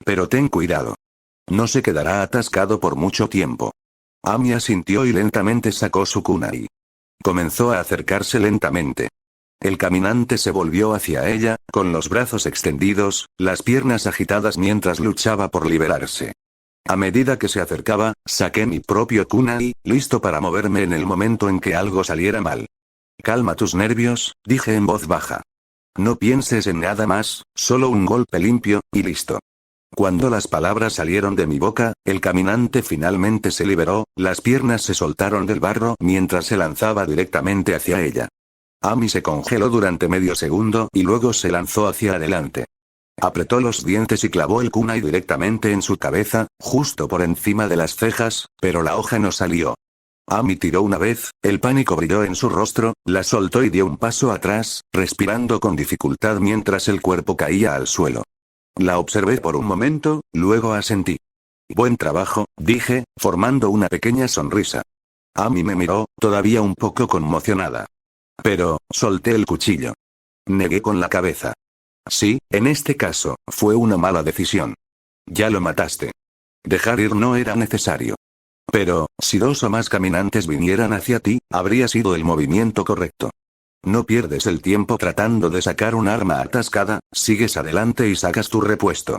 [SPEAKER 1] Pero ten cuidado. No se quedará atascado por mucho tiempo. Amy asintió y lentamente sacó su kunai. Comenzó a acercarse lentamente. El caminante se volvió hacia ella, con los brazos extendidos, las piernas agitadas mientras luchaba por liberarse. A medida que se acercaba, saqué mi propio kunai, listo para moverme en el momento en que algo saliera mal. Calma tus nervios, dije en voz baja. No pienses en nada más, solo un golpe limpio, y listo. Cuando las palabras salieron de mi boca, el caminante finalmente se liberó, las piernas se soltaron del barro mientras se lanzaba directamente hacia ella. Amy se congeló durante medio segundo y luego se lanzó hacia adelante. Apretó los dientes y clavó el kunai directamente en su cabeza, justo por encima de las cejas, pero la hoja no salió. Amy tiró una vez, el pánico brilló en su rostro, la soltó y dio un paso atrás, respirando con dificultad mientras el cuerpo caía al suelo. La observé por un momento, luego asentí. Buen trabajo, dije, formando una pequeña sonrisa. Amy me miró, todavía un poco conmocionada. Pero, solté el cuchillo. Negué con la cabeza. Sí, en este caso, fue una mala decisión. Ya lo mataste. Dejar ir no era necesario. Pero, si 2 o más caminantes vinieran hacia ti, habría sido el movimiento correcto. No pierdes el tiempo tratando de sacar un arma atascada, sigues adelante y sacas tu repuesto.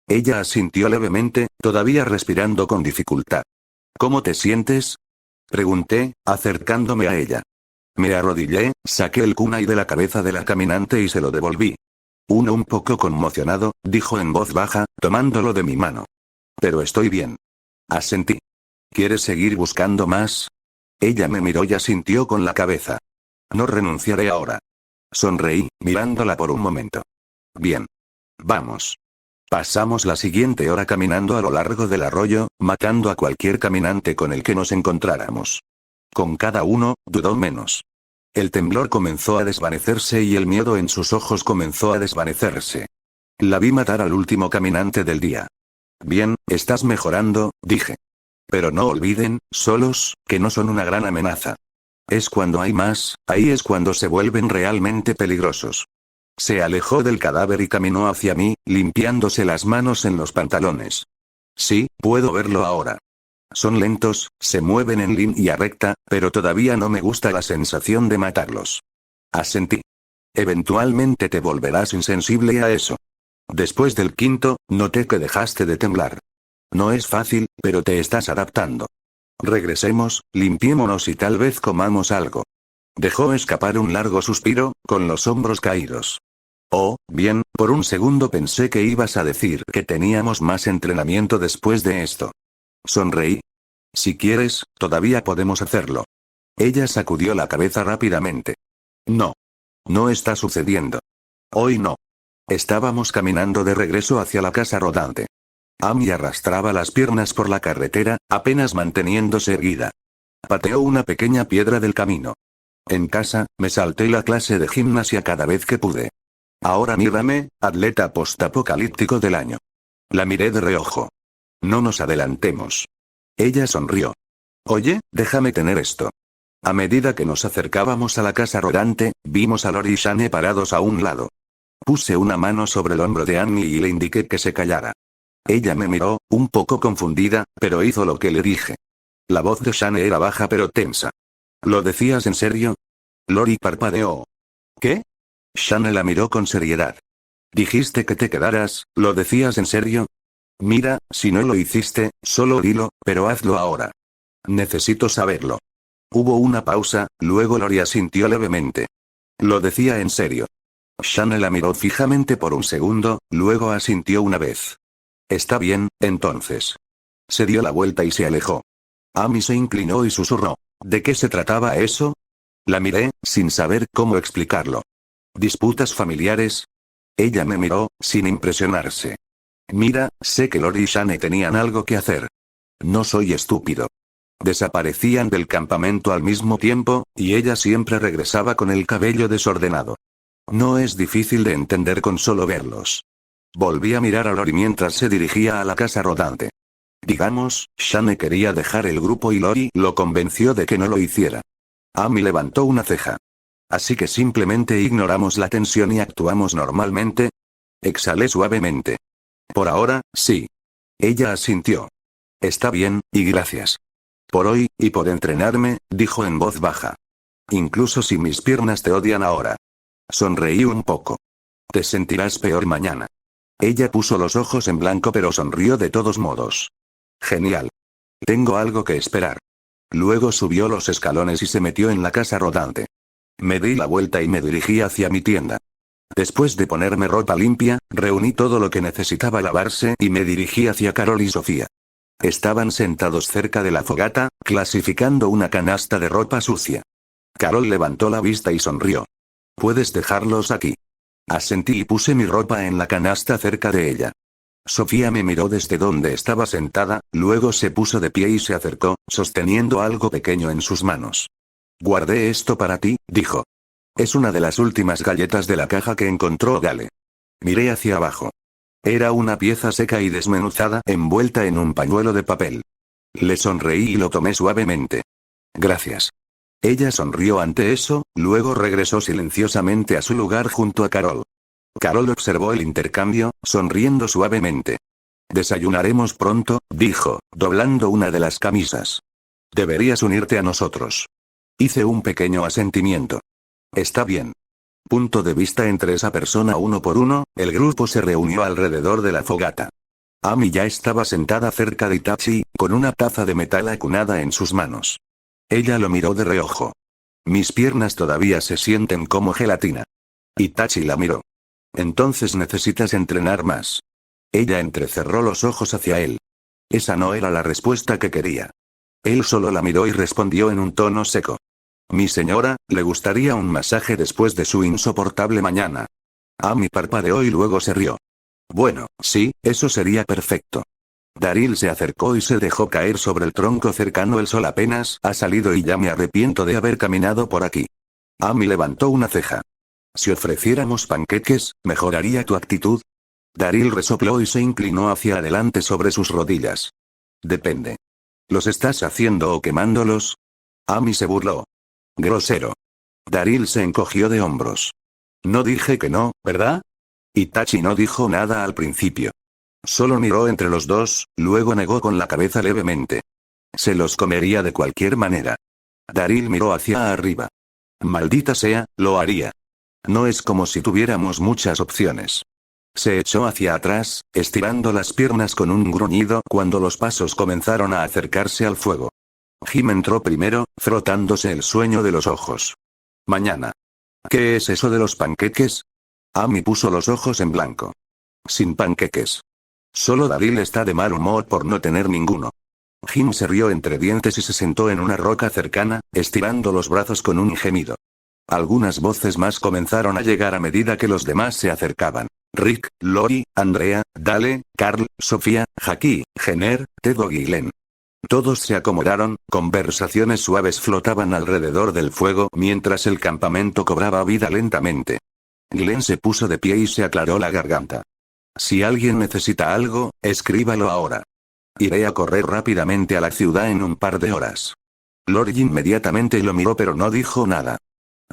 [SPEAKER 1] Ella asintió levemente, todavía respirando con dificultad. ¿Cómo te sientes? Pregunté, acercándome a ella. Me arrodillé, saqué el kunai de la cabeza de la caminante y se lo devolví. Uno un poco conmocionado, dijo en voz baja, tomándolo de mi mano. Pero estoy bien. Asentí. ¿Quieres seguir buscando más? Ella me miró y asintió con la cabeza. No renunciaré ahora. Sonreí, mirándola por un momento. Bien. Vamos. Pasamos la siguiente hora caminando a lo largo del arroyo, matando a cualquier caminante con el que nos encontráramos. Con cada uno, dudó menos. El temblor comenzó a desvanecerse y el miedo en sus ojos comenzó a desvanecerse. La vi matar al último caminante del día. Bien, estás mejorando, dije. Pero no olviden, solos, que no son una gran amenaza. Es cuando hay más, ahí es cuando se vuelven realmente peligrosos. Se alejó del cadáver y caminó hacia mí, limpiándose las manos en los pantalones. Sí, puedo verlo ahora. Son lentos, se mueven en línea recta, pero todavía no me gusta la sensación de matarlos. Asentí. Eventualmente te volverás insensible a eso. Después del quinto, noté que dejaste de temblar. No es fácil, pero te estás adaptando. Regresemos, limpiémonos y tal vez comamos algo. Dejó escapar un largo suspiro, con los hombros caídos. Oh, bien, por un segundo pensé que ibas a decir que teníamos más entrenamiento después de esto. Sonreí. Si quieres, todavía podemos hacerlo. Ella sacudió la cabeza rápidamente. No. No está sucediendo. Hoy no. Estábamos caminando de regreso hacia la casa rodante. Amy arrastraba las piernas por la carretera, apenas manteniéndose erguida. Pateó una pequeña piedra del camino. En casa, me salté la clase de gimnasia cada vez que pude. Ahora mírame, atleta postapocalíptico del año. La miré de reojo. No nos adelantemos. Ella sonrió. Oye, déjame tener esto. A medida que nos acercábamos a la casa rodante, vimos a Lori y Shane parados a un lado. Puse una mano sobre el hombro de Annie y le indiqué que se callara. Ella me miró, un poco confundida, pero hizo lo que le dije. La voz de Shane era baja pero tensa. ¿Lo decías en serio? Lori parpadeó. ¿Qué? Shane la miró con seriedad. Dijiste que te quedaras, ¿lo decías en serio? Mira, si no lo hiciste, solo dilo, pero hazlo ahora. Necesito saberlo. Hubo una pausa, luego Lori asintió levemente. Lo decía en serio. Shane la miró fijamente por un segundo, luego asintió una vez. Está bien, entonces. Se dio la vuelta y se alejó. Amy se inclinó y susurró. ¿De qué se trataba eso? La miré, sin saber cómo explicarlo. ¿Disputas familiares? Ella me miró, sin impresionarse. Mira, sé que Lori y Shane tenían algo que hacer. No soy estúpido. Desaparecían del campamento al mismo tiempo, y ella siempre regresaba con el cabello desordenado. No es difícil de entender con solo verlos. Volví a mirar a Lori mientras se dirigía a la casa rodante. Digamos, Shane quería dejar el grupo y Lori lo convenció de que no lo hiciera. Amy levantó una ceja. Así que simplemente ignoramos la tensión y actuamos normalmente. Exhalé suavemente. Por ahora, sí. Ella asintió. Está bien, y gracias. Por hoy, y por entrenarme, dijo en voz baja. Incluso si mis piernas te odian ahora. Sonreí un poco. Te sentirás peor mañana. Ella puso los ojos en blanco pero sonrió de todos modos. Genial. Tengo algo que esperar. Luego subió los escalones y se metió en la casa rodante. Me di la vuelta y me dirigí hacia mi tienda. Después de ponerme ropa limpia, reuní todo lo que necesitaba lavarse y me dirigí hacia Carol y Sofía. Estaban sentados cerca de la fogata, clasificando una canasta de ropa sucia. Carol levantó la vista y sonrió. ¿Puedes dejarlos aquí? Asentí y puse mi ropa en la canasta cerca de ella. Sofía me miró desde donde estaba sentada, luego se puso de pie y se acercó, sosteniendo algo pequeño en sus manos. Guardé esto para ti, dijo. Es una de las últimas galletas de la caja que encontró Gale. Miré hacia abajo. Era una pieza seca y desmenuzada, envuelta en un pañuelo de papel. Le sonreí y lo tomé suavemente. Gracias. Ella sonrió ante eso, luego regresó silenciosamente a su lugar junto a Carol. Carol observó el intercambio, sonriendo suavemente. Desayunaremos pronto, dijo, doblando una de las camisas. Deberías unirte a nosotros. Hice un pequeño asentimiento. Está bien. Punto de vista entre esa persona uno por uno, el grupo se reunió alrededor de la fogata. Amy ya estaba sentada cerca de Itachi, con una taza de metal acunada en sus manos. Ella lo miró de reojo. Mis piernas todavía se sienten como gelatina. Itachi la miró. Entonces necesitas entrenar más. Ella entrecerró los ojos hacia él. Esa no era la respuesta que quería. Él solo la miró y respondió en un tono seco. Mi señora, le gustaría un masaje después de su insoportable mañana. Amy parpadeó y luego se rió. Bueno, sí, eso sería perfecto. Daryl se acercó y se dejó caer sobre el tronco cercano. El sol apenas ha salido y ya me arrepiento de haber caminado por aquí. Amy levantó una ceja. Si ofreciéramos panqueques, ¿mejoraría tu actitud? Daryl resopló y se inclinó hacia adelante sobre sus rodillas. Depende. ¿Los estás haciendo o quemándolos? Amy se burló. Grosero. Daryl se encogió de hombros. No dije que no, ¿verdad? Itachi no dijo nada al principio. Solo miró entre los dos, luego negó con la cabeza levemente. Se los comería de cualquier manera. Daryl miró hacia arriba. Maldita sea, lo haría. No es como si tuviéramos muchas opciones. Se echó hacia atrás, estirando las piernas con un gruñido cuando los pasos comenzaron a acercarse al fuego. Jim entró primero, frotándose el sueño de los ojos. Mañana. ¿Qué es eso de los panqueques? Amy puso los ojos en blanco. Sin panqueques. Solo Daryl está de mal humor por no tener ninguno. Jim se rió entre dientes y se sentó en una roca cercana, estirando los brazos con un gemido. Algunas voces más comenzaron a llegar a medida que los demás se acercaban. Rick, Lori, Andrea, Dale, Carl, Sofía, Jackie, Jenner, Tedog y Glenn. Todos se acomodaron, conversaciones suaves flotaban alrededor del fuego mientras el campamento cobraba vida lentamente. Glenn se puso de pie y se aclaró la garganta. Si alguien necesita algo, escríbalo ahora. Iré a correr rápidamente a la ciudad en un par de horas. Lori inmediatamente lo miró pero no dijo nada.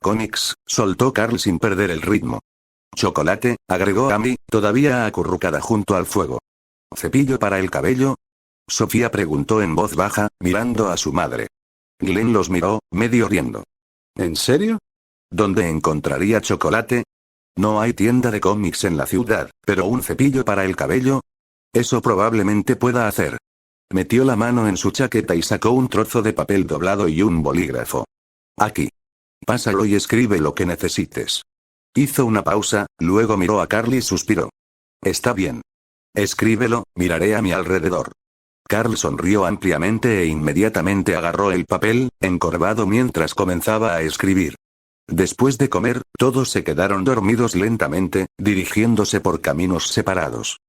[SPEAKER 1] Cómics, soltó Carl sin perder el ritmo. Chocolate, agregó Amy, todavía acurrucada junto al fuego. ¿Cepillo para el cabello? Sofía preguntó en voz baja, mirando a su madre. Glenn los miró, medio riendo. ¿En serio? ¿Dónde encontraría chocolate? No hay tienda de cómics en la ciudad, pero un cepillo para el cabello. Eso probablemente pueda hacer. Metió la mano en su chaqueta y sacó un trozo de papel doblado y un bolígrafo. Aquí. Pásalo y escribe lo que necesites. Hizo una pausa, luego miró a Carl y suspiró. Está bien. Escríbelo, miraré a mi alrededor. Carl sonrió ampliamente e inmediatamente agarró el papel, encorvado mientras comenzaba a escribir. Después de comer, todos se quedaron dormidos lentamente, dirigiéndose por caminos separados.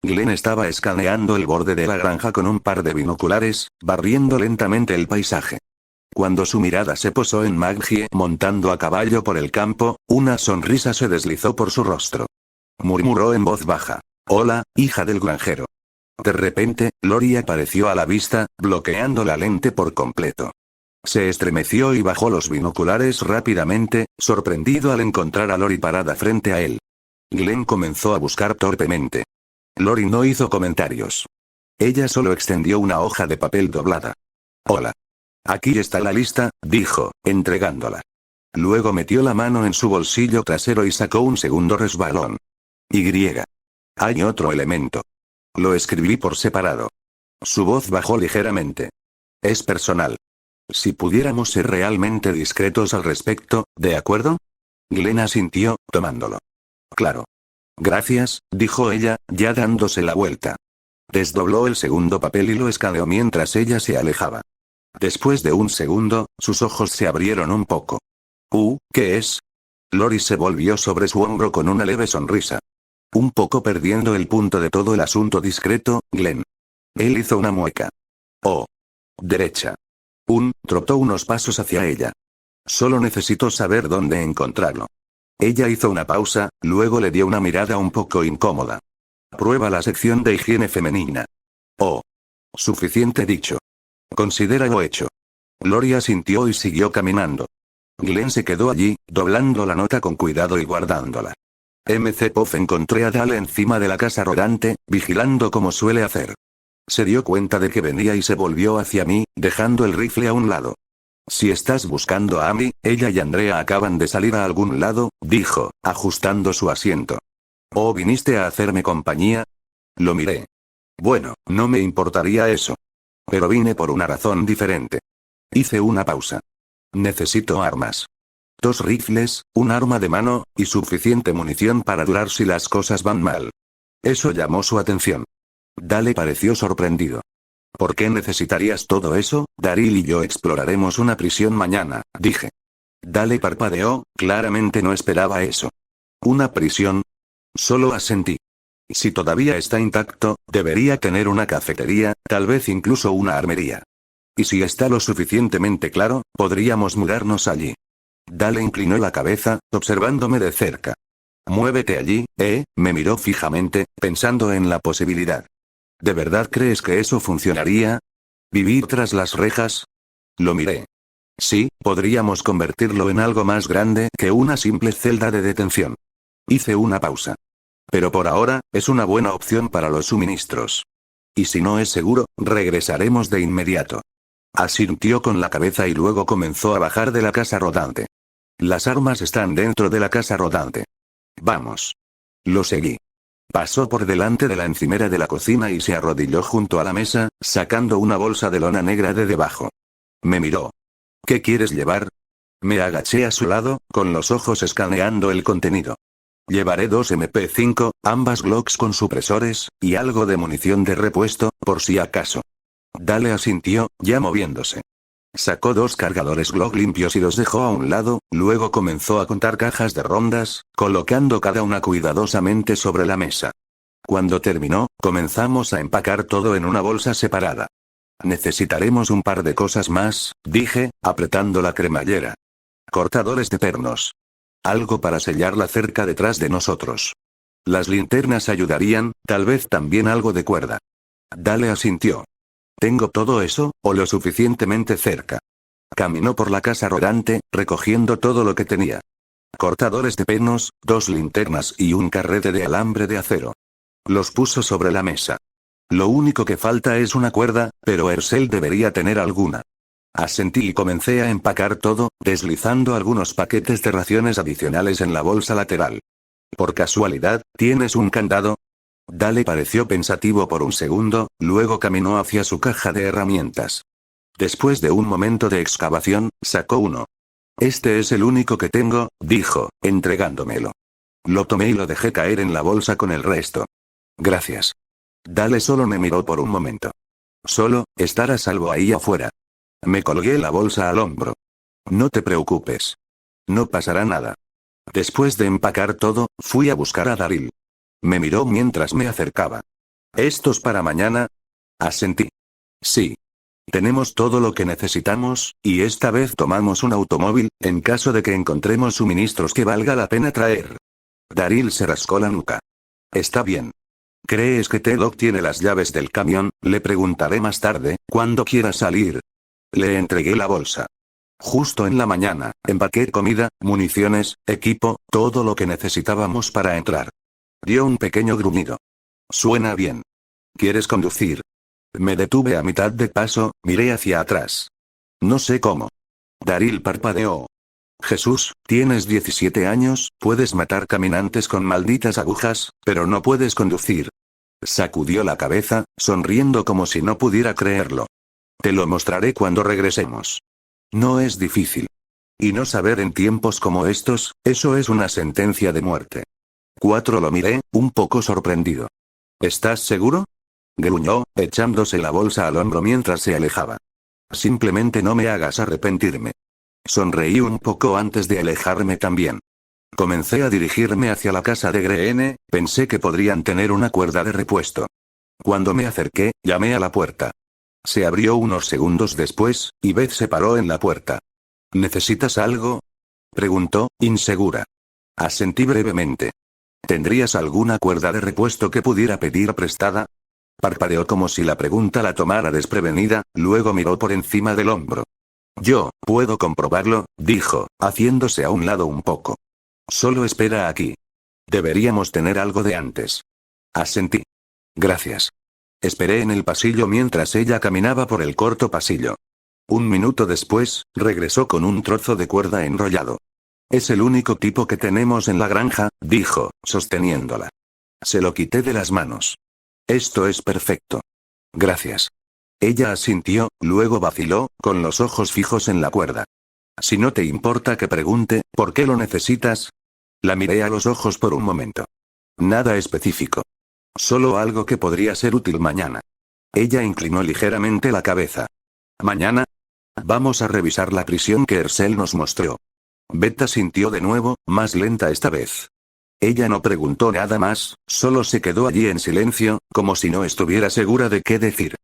[SPEAKER 1] Glenn estaba escaneando el borde de la granja con un par de binoculares, barriendo lentamente el paisaje. Cuando su mirada se posó en Maggie montando a caballo por el campo, una sonrisa se deslizó por su rostro. Murmuró en voz baja. Hola, hija del granjero. De repente, Lori apareció a la vista, bloqueando la lente por completo. Se estremeció y bajó los binoculares rápidamente, sorprendido al encontrar a Lori parada frente a él. Glenn comenzó a buscar torpemente. Lori no hizo comentarios. Ella solo extendió una hoja de papel doblada. Hola. Aquí está la lista, dijo, entregándola. Luego metió la mano en su bolsillo trasero y sacó un segundo resbalón. Y. Hay otro elemento. Lo escribí por separado. Su voz bajó ligeramente. Es personal. Si pudiéramos ser realmente discretos al respecto, ¿de acuerdo? Glenn asintió, tomándolo. Claro. Gracias, dijo ella, ya dándose la vuelta. Desdobló el segundo papel y lo escaneó mientras ella se alejaba. Después de un segundo, sus ojos se abrieron un poco. ¿Qué es? Lori se volvió sobre su hombro con una leve sonrisa. Un poco perdiendo el punto de todo el asunto discreto, Glenn. Él hizo una mueca. Oh. Derecha. Trotó unos pasos hacia ella. Solo necesito saber dónde encontrarlo. Ella hizo una pausa, luego le dio una mirada un poco incómoda. Prueba la sección de higiene femenina. Oh. Suficiente dicho. Considéralo hecho. Lori asintió y siguió caminando. Glenn se quedó allí, doblando la nota con cuidado y guardándola. Puff encontré a Dale encima de la casa rodante, vigilando como suele hacer. Se dio cuenta de que venía y se volvió hacia mí, dejando el rifle a un lado. Si estás buscando a Amy, ella y Andrea acaban de salir a algún lado, dijo, ajustando su asiento. ¿O viniste a hacerme compañía? Lo miré. Bueno, no me importaría eso. Pero vine por una razón diferente. Hice una pausa. Necesito armas. 2 rifles, un arma de mano, y suficiente munición para durar si las cosas van mal. Eso llamó su atención. Dale pareció sorprendido. ¿Por qué necesitarías todo eso? Daryl y yo exploraremos una prisión mañana, dije. Dale parpadeó, claramente no esperaba eso. ¿Una prisión? Solo asentí. Si todavía está intacto, debería tener una cafetería, tal vez incluso una armería. Y si está lo suficientemente claro, podríamos mudarnos allí. Dale inclinó la cabeza, observándome de cerca. Muévete allí, me miró fijamente, pensando en la posibilidad. ¿De verdad crees que eso funcionaría? ¿Vivir tras las rejas? Lo miré. Sí, podríamos convertirlo en algo más grande que una simple celda de detención. Hice una pausa. Pero por ahora, es una buena opción para los suministros. Y si no es seguro, regresaremos de inmediato. Asintió con la cabeza y luego comenzó a bajar de la casa rodante. Las armas están dentro de la casa rodante. Vamos. Lo seguí. Pasó por delante de la encimera de la cocina y se arrodilló junto a la mesa, sacando una bolsa de lona negra de debajo. Me miró. ¿Qué quieres llevar? Me agaché a su lado, con los ojos escaneando el contenido. Llevaré 2 MP5, ambas Glocks con supresores, y algo de munición de repuesto, por si acaso. Dale asintió, ya moviéndose. Sacó 2 cargadores Glock limpios y los dejó a un lado, luego comenzó a contar cajas de rondas, colocando cada una cuidadosamente sobre la mesa. Cuando terminó, comenzamos a empacar todo en una bolsa separada. Necesitaremos un par de cosas más, dije, apretando la cremallera. Cortadores de pernos. Algo para sellar la cerca detrás de nosotros. Las linternas ayudarían, tal vez también algo de cuerda. Dale asintió. Tengo todo eso, o lo suficientemente cerca. Caminó por la casa rodante, recogiendo todo lo que tenía. Cortadores de pernos, 2 linternas y un carrete de alambre de acero. Los puso sobre la mesa. Lo único que falta es una cuerda, pero Herschel debería tener alguna. Asentí y comencé a empacar todo, deslizando algunos paquetes de raciones adicionales en la bolsa lateral. Por casualidad, ¿tienes un candado? Dale pareció pensativo por un segundo, luego caminó hacia su caja de herramientas. Después de un momento de excavación, sacó uno. Este es el único que tengo, dijo, entregándomelo. Lo tomé y lo dejé caer en la bolsa con el resto. Gracias. Dale solo me miró por un momento. Solo, estar a salvo ahí afuera. Me colgué la bolsa al hombro. No te preocupes. No pasará nada. Después de empacar todo, fui a buscar a Daryl. Me miró mientras me acercaba. ¿Estos para mañana? Asentí. Sí. Tenemos todo lo que necesitamos, y esta vez tomamos un automóvil, en caso de que encontremos suministros que valga la pena traer. Daryl se rascó la nuca. Está bien. ¿Crees que T-Dog tiene las llaves del camión? Le preguntaré más tarde, cuando quiera salir. Le entregué la bolsa. Justo en la mañana, empaqué comida, municiones, equipo, todo lo que necesitábamos para entrar. Dio un pequeño gruñido. Suena bien. ¿Quieres conducir? Me detuve a mitad de paso, miré hacia atrás. No sé cómo. Daryl parpadeó. Jesús, tienes 17 años, puedes matar caminantes con malditas agujas, pero no puedes conducir. Sacudió la cabeza, sonriendo como si no pudiera creerlo. Te lo mostraré cuando regresemos. No es difícil. Y no saber en tiempos como estos, eso es una sentencia de muerte. 4 lo miré, un poco sorprendido. ¿Estás seguro? Gruñó, echándose la bolsa al hombro mientras se alejaba. Simplemente no me hagas arrepentirme. Sonreí un poco antes de alejarme también. Comencé a dirigirme hacia la casa de Greene, pensé que podrían tener una cuerda de repuesto. Cuando me acerqué, llamé a la puerta. Se abrió unos segundos después, y Beth se paró en la puerta. ¿Necesitas algo? Preguntó, insegura. Asentí brevemente. ¿Tendrías alguna cuerda de repuesto que pudiera pedir prestada? Parpadeó como si la pregunta la tomara desprevenida, luego miró por encima del hombro. Yo, puedo comprobarlo, dijo, haciéndose a un lado un poco. Solo espera aquí. Deberíamos tener algo de antes. Asentí. Gracias. Esperé en el pasillo mientras ella caminaba por el corto pasillo. Un minuto después, regresó con un trozo de cuerda enrollado. Es el único tipo que tenemos en la granja, dijo, sosteniéndola. Se lo quité de las manos. Esto es perfecto. Gracias. Ella asintió, luego vaciló, con los ojos fijos en la cuerda. Si no te importa que pregunte, ¿por qué lo necesitas? La miré a los ojos por un momento. Nada específico. Solo algo que podría ser útil mañana. Ella inclinó ligeramente la cabeza. ¿Mañana? Vamos a revisar la prisión que Herschel nos mostró. Beth sintió de nuevo, más lenta esta vez. Ella no preguntó nada más, solo se quedó allí en silencio, como si no estuviera segura de qué decir.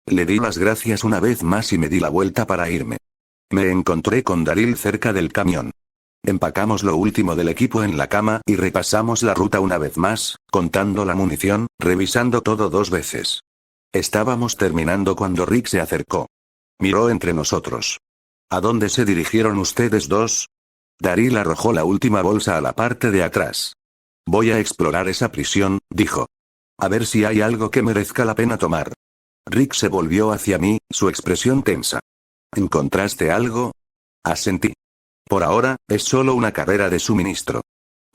[SPEAKER 1] Le di las gracias una vez más y me di la vuelta para irme. Me encontré con Daryl cerca del camión. Empacamos lo último del equipo en la cama y repasamos la ruta una vez más, contando la munición, revisando todo 2 veces. Estábamos terminando cuando Rick se acercó. Miró entre nosotros. ¿A dónde se dirigieron ustedes dos? Daryl arrojó la última bolsa a la parte de atrás. Voy a explorar esa prisión, dijo. A ver si hay algo que merezca la pena tomar. Rick se volvió hacia mí, su expresión tensa. ¿Encontraste algo? Asentí. Por ahora, es solo una carrera de suministro.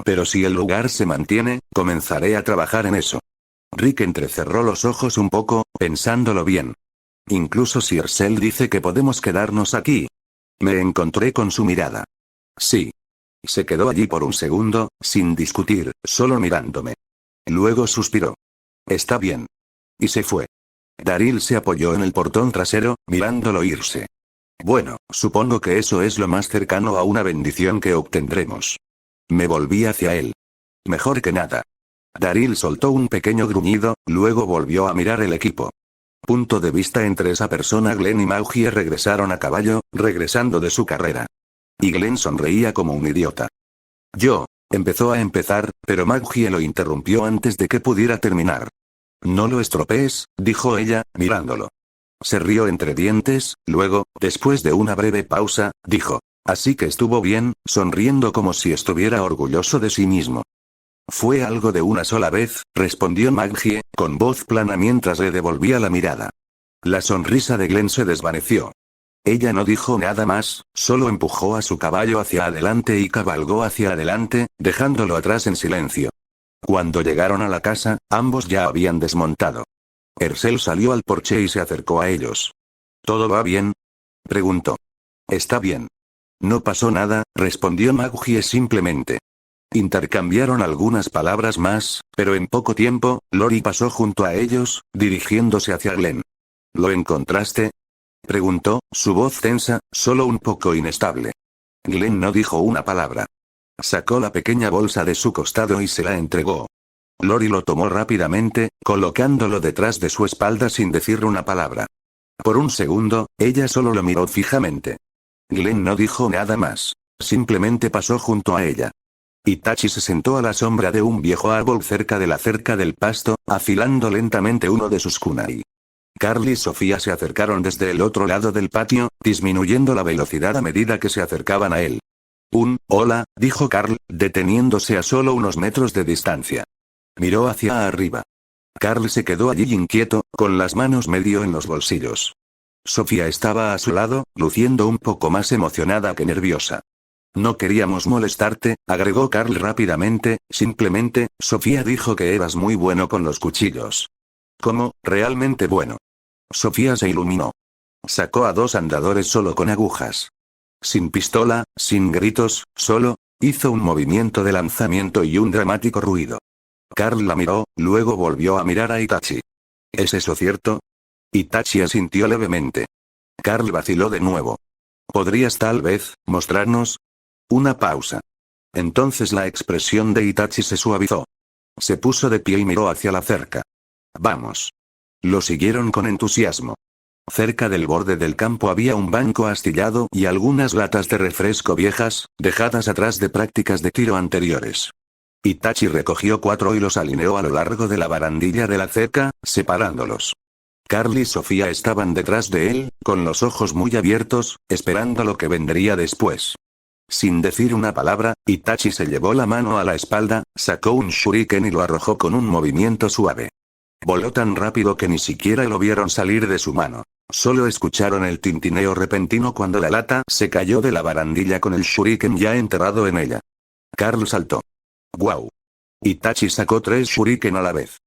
[SPEAKER 1] Pero si el lugar se mantiene, comenzaré a trabajar en eso. Rick entrecerró los ojos un poco, pensándolo bien. Incluso si Herschel dice que podemos quedarnos aquí. Me encontré con su mirada. Sí. Se quedó allí por un segundo, sin discutir, solo mirándome. Luego suspiró. Está bien. Y se fue. Daryl se apoyó en el portón trasero, mirándolo irse. Bueno, supongo que eso es lo más cercano a una bendición que obtendremos. Me volví hacia él. Mejor que nada. Daryl soltó un pequeño gruñido, luego volvió a mirar el equipo. Punto de vista entre esa persona. Glenn y Maugie regresaron a caballo, regresando de su carrera. Y Glenn sonreía como un idiota. Empezó a empezar, pero Maugie lo interrumpió antes de que pudiera terminar. No lo estropees, dijo ella, mirándolo. Se rió entre dientes, luego, después de una breve pausa, dijo. Así que estuvo bien, sonriendo como si estuviera orgulloso de sí mismo. Fue algo de una sola vez, respondió Maugie, con voz plana mientras le devolvía la mirada. La sonrisa de Glenn se desvaneció. Ella no dijo nada más, solo empujó a su caballo hacia adelante y cabalgó hacia adelante, dejándolo atrás en silencio. Cuando llegaron a la casa, ambos ya habían desmontado. Herschel salió al porche y se acercó a ellos. ¿Todo va bien?, preguntó. Está bien. No pasó nada, respondió Maugie simplemente. Intercambiaron algunas palabras más, pero en poco tiempo, Lori pasó junto a ellos, dirigiéndose hacia Glenn. ¿Lo encontraste?, preguntó, su voz tensa, solo un poco inestable. Glenn no dijo una palabra. Sacó la pequeña bolsa de su costado y se la entregó. Lori lo tomó rápidamente, colocándolo detrás de su espalda sin decir una palabra. Por un segundo, ella solo lo miró fijamente. Glenn no dijo nada más. Simplemente pasó junto a ella. Itachi se sentó a la sombra de un viejo árbol cerca de la cerca del pasto, afilando lentamente uno de sus kunai. Carl y Sofía se acercaron desde el otro lado del patio, disminuyendo la velocidad a medida que se acercaban a él. Hola, dijo Carl, deteniéndose a solo unos metros de distancia. Miró hacia arriba. Carl se quedó allí inquieto, con las manos medio en los bolsillos. Sofía estaba a su lado, luciendo un poco más emocionada que nerviosa. No queríamos molestarte, agregó Carl rápidamente, simplemente, Sofía dijo que eras muy bueno con los cuchillos. ¿Cómo, realmente bueno? Sofía se iluminó. Sacó a 2 andadores solo con agujas. Sin pistola, sin gritos, solo, hizo un movimiento de lanzamiento y un dramático ruido. Carl la miró, luego volvió a mirar a Itachi. ¿Es eso cierto? Itachi asintió levemente. Carl vaciló de nuevo. ¿Podrías tal vez, mostrarnos? Una pausa. Entonces la expresión de Itachi se suavizó. Se puso de pie y miró hacia la cerca. Vamos. Lo siguieron con entusiasmo. Cerca del borde del campo había un banco astillado y algunas latas de refresco viejas, dejadas atrás de prácticas de tiro anteriores. Itachi recogió 4 y los alineó a lo largo de la barandilla de la cerca, separándolos. Carl y Sofía estaban detrás de él, con los ojos muy abiertos, esperando lo que vendría después. Sin decir una palabra, Itachi se llevó la mano a la espalda, sacó un shuriken y lo arrojó con un movimiento suave. Voló tan rápido que ni siquiera lo vieron salir de su mano. Solo escucharon el tintineo repentino cuando la lata se cayó de la barandilla con el shuriken ya enterrado en ella. Carl saltó. ¡Guau! Itachi sacó 3 shuriken a la vez.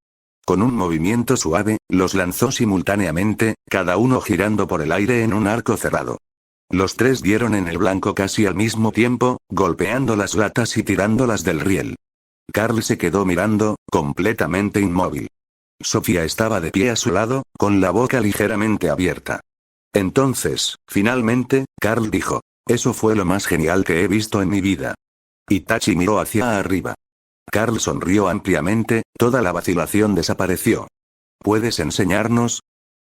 [SPEAKER 1] Con un movimiento suave, los lanzó simultáneamente, cada uno girando por el aire en un arco cerrado. Los 3 dieron en el blanco casi al mismo tiempo, golpeando las latas y tirándolas del riel. Carl se quedó mirando, completamente inmóvil. Sofía estaba de pie a su lado, con la boca ligeramente abierta. Entonces, finalmente, Carl dijo, eso fue lo más genial que he visto en mi vida. Itachi miró hacia arriba. Carl sonrió ampliamente, toda la vacilación desapareció. ¿Puedes enseñarnos?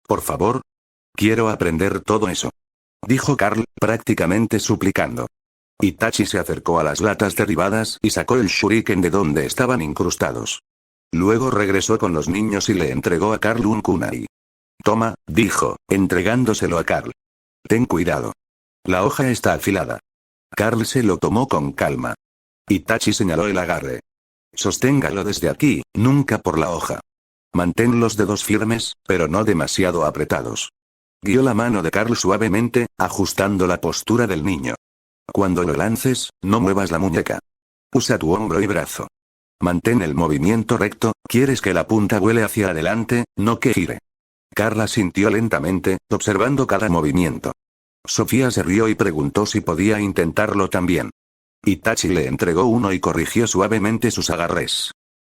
[SPEAKER 1] Por favor. Quiero aprender todo eso. Dijo Carl, prácticamente suplicando. Itachi se acercó a las latas derribadas y sacó el shuriken de donde estaban incrustados. Luego regresó con los niños y le entregó a Carl un kunai. Toma, dijo, entregándoselo a Carl. Ten cuidado. La hoja está afilada. Carl se lo tomó con calma. Itachi señaló el agarre. Sosténgalo desde aquí, nunca por la hoja. Mantén los dedos firmes, pero no demasiado apretados. Guió la mano de Carl suavemente, ajustando la postura del niño. Cuando lo lances, no muevas la muñeca. Usa tu hombro y brazo. Mantén el movimiento recto, quieres que la punta vuele hacia adelante, no que gire. Carl asintió lentamente, observando cada movimiento. Sofía se rió y preguntó si podía intentarlo también. Itachi le entregó uno y corrigió suavemente sus agarres.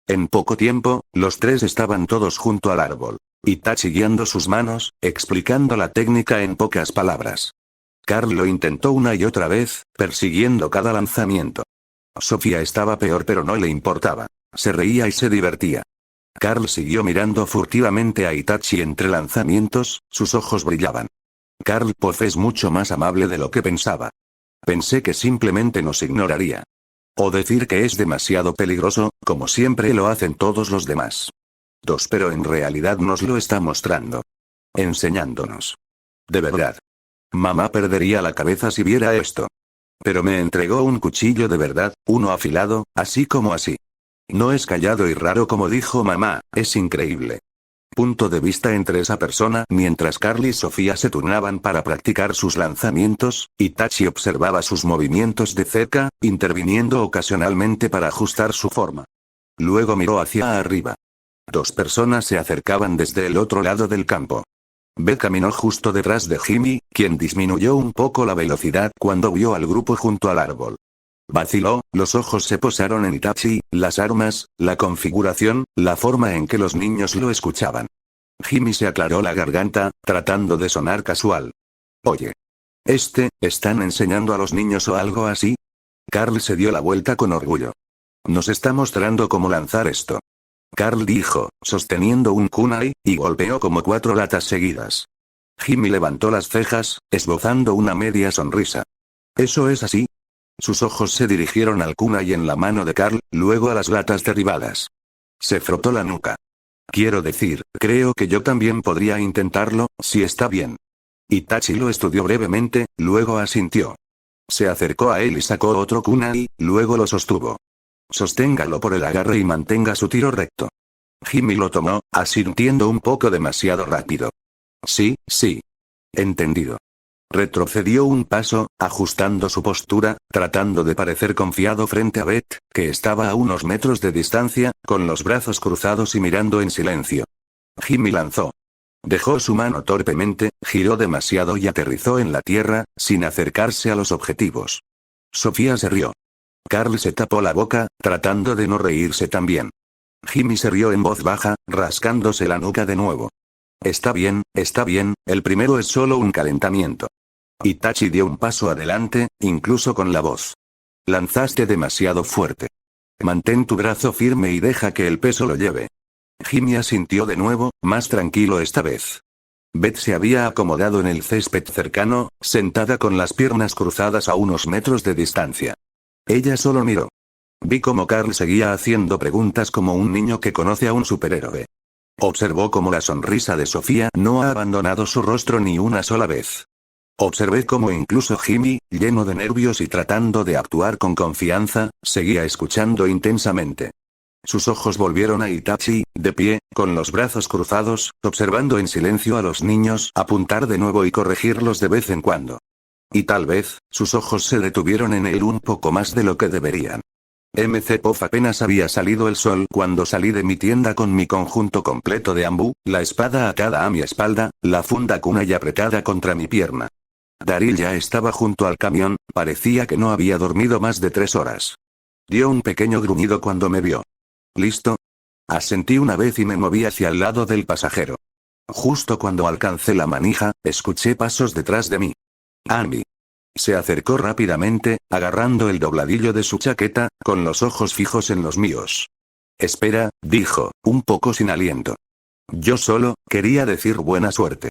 [SPEAKER 1] En poco tiempo, los 3 estaban todos junto al árbol. Itachi guiando sus manos, explicando la técnica en pocas palabras. Carl lo intentó una y otra vez, persiguiendo cada lanzamiento. Sofía estaba peor pero no le importaba. Se reía y se divertía. Carl siguió mirando furtivamente a Itachi entre lanzamientos, sus ojos brillaban. Carl Poff es mucho más amable de lo que pensaba. Pensé que simplemente nos ignoraría. O decir que es demasiado peligroso, como siempre lo hacen todos los demás. Pero en realidad nos lo está mostrando. Enseñándonos. De verdad. Mamá perdería la cabeza si viera esto. Pero me entregó un cuchillo de verdad, uno afilado, así como así. No es callado y raro como dijo mamá, es increíble. Punto de vista entre esa persona. Mientras Carl y Sofía se turnaban para practicar sus lanzamientos, Itachi observaba sus movimientos de cerca, interviniendo ocasionalmente para ajustar su forma. Luego miró hacia arriba. Dos personas se acercaban desde el otro lado del campo. Beth caminó justo detrás de Jimmy, quien disminuyó un poco la velocidad cuando vio al grupo junto al árbol. Vaciló, los ojos se posaron en Itachi, las armas, la configuración, la forma en que los niños lo escuchaban. Jimmy se aclaró la garganta, tratando de sonar casual. Oye. ¿Están enseñando a los niños o algo así? Carl se dio la vuelta con orgullo. Nos está mostrando cómo lanzar esto. Carl dijo, sosteniendo un kunai, y golpeó como 4 latas seguidas. Jimmy levantó las cejas, esbozando una media sonrisa. ¿Eso es así? Sus ojos se dirigieron al kunai en la mano de Carl, luego a las latas derribadas. Se frotó la nuca. Quiero decir, creo que yo también podría intentarlo, si está bien. Itachi lo estudió brevemente, luego asintió. Se acercó a él y sacó otro kunai, luego lo sostuvo. Sosténgalo por el agarre y mantenga su tiro recto. Jimmy lo tomó, asintiendo un poco demasiado rápido. Sí. Entendido. Retrocedió un paso, ajustando su postura, tratando de parecer confiado frente a Beth, que estaba a unos metros de distancia, con los brazos cruzados y mirando en silencio. Jimmy lanzó. Dejó su mano torpemente, giró demasiado y aterrizó en la tierra, sin acercarse a los objetivos. Sofía se rió. Carl se tapó la boca, tratando de no reírse también. Jimmy se rió en voz baja, rascándose la nuca de nuevo. Está bien, el primero es solo un calentamiento. Itachi dio un paso adelante, incluso con la voz. Lanzaste demasiado fuerte. Mantén tu brazo firme y deja que el peso lo lleve. Jimmy asintió de nuevo, más tranquilo esta vez. Beth se había acomodado en el césped cercano, sentada con las piernas cruzadas a unos metros de distancia. Ella solo miró. Vi cómo Carl seguía haciendo preguntas como un niño que conoce a un superhéroe. Observó cómo la sonrisa de Sofía no ha abandonado su rostro ni una sola vez. Observé cómo incluso Jimmy, lleno de nervios y tratando de actuar con confianza, seguía escuchando intensamente. Sus ojos volvieron a Itachi, de pie, con los brazos cruzados, observando en silencio a los niños apuntar de nuevo y corregirlos de vez en cuando. Y tal vez, sus ojos se detuvieron en él un poco más de lo que deberían. Poff apenas había salido el sol cuando salí de mi tienda con mi conjunto completo de ambú, la espada atada a mi espalda, la funda kunai apretada contra mi pierna. Daryl ya estaba junto al camión, parecía que no había dormido más de 3 horas. Dio un pequeño gruñido cuando me vio. ¿Listo? Asentí una vez y me moví hacia el lado del pasajero. Justo cuando alcancé la manija, escuché pasos detrás de mí. Andy. Se acercó rápidamente, agarrando el dobladillo de su chaqueta, con los ojos fijos en los míos. Espera, dijo, un poco sin aliento. Yo solo, quería decir buena suerte.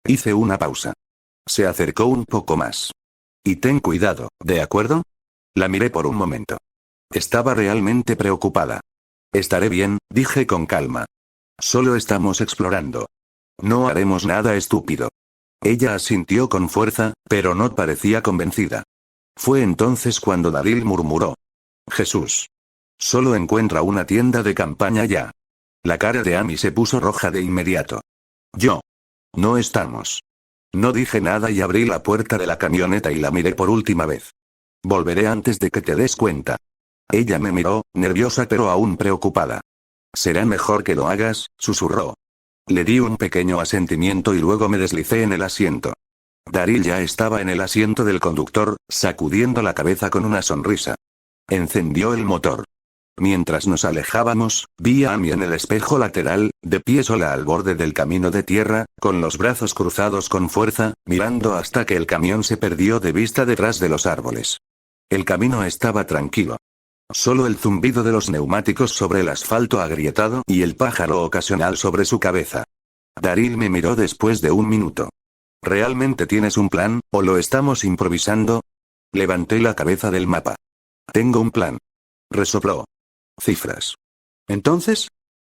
[SPEAKER 1] Hice una pausa. Se acercó un poco más. Y ten cuidado, ¿de acuerdo? La miré por un momento. Estaba realmente preocupada. Estaré bien, dije con calma. Solo estamos explorando. No haremos nada estúpido. Ella asintió con fuerza, pero no parecía convencida. Fue entonces cuando Daryl murmuró. Jesús. Solo encuentra una tienda de campaña ya. La cara de Amy se puso roja de inmediato. Yo. No estamos. No dije nada y abrí la puerta de la camioneta y la miré por última vez. Volveré antes de que te des cuenta. Ella me miró, nerviosa pero aún preocupada. Será mejor que lo hagas, susurró. Le di un pequeño asentimiento y luego me deslicé en el asiento. Daryl ya estaba en el asiento del conductor, sacudiendo la cabeza con una sonrisa. Encendió el motor. Mientras nos alejábamos, vi a Amy en el espejo lateral, de pie sola al borde del camino de tierra, con los brazos cruzados con fuerza, mirando hasta que el camión se perdió de vista detrás de los árboles. El camino estaba tranquilo. Solo el zumbido de los neumáticos sobre el asfalto agrietado y el pájaro ocasional sobre su cabeza. Daryl me miró después de un minuto. ¿Realmente tienes un plan, o lo estamos improvisando? Levanté la cabeza del mapa. Tengo un plan. Resopló. Cifras. ¿Entonces?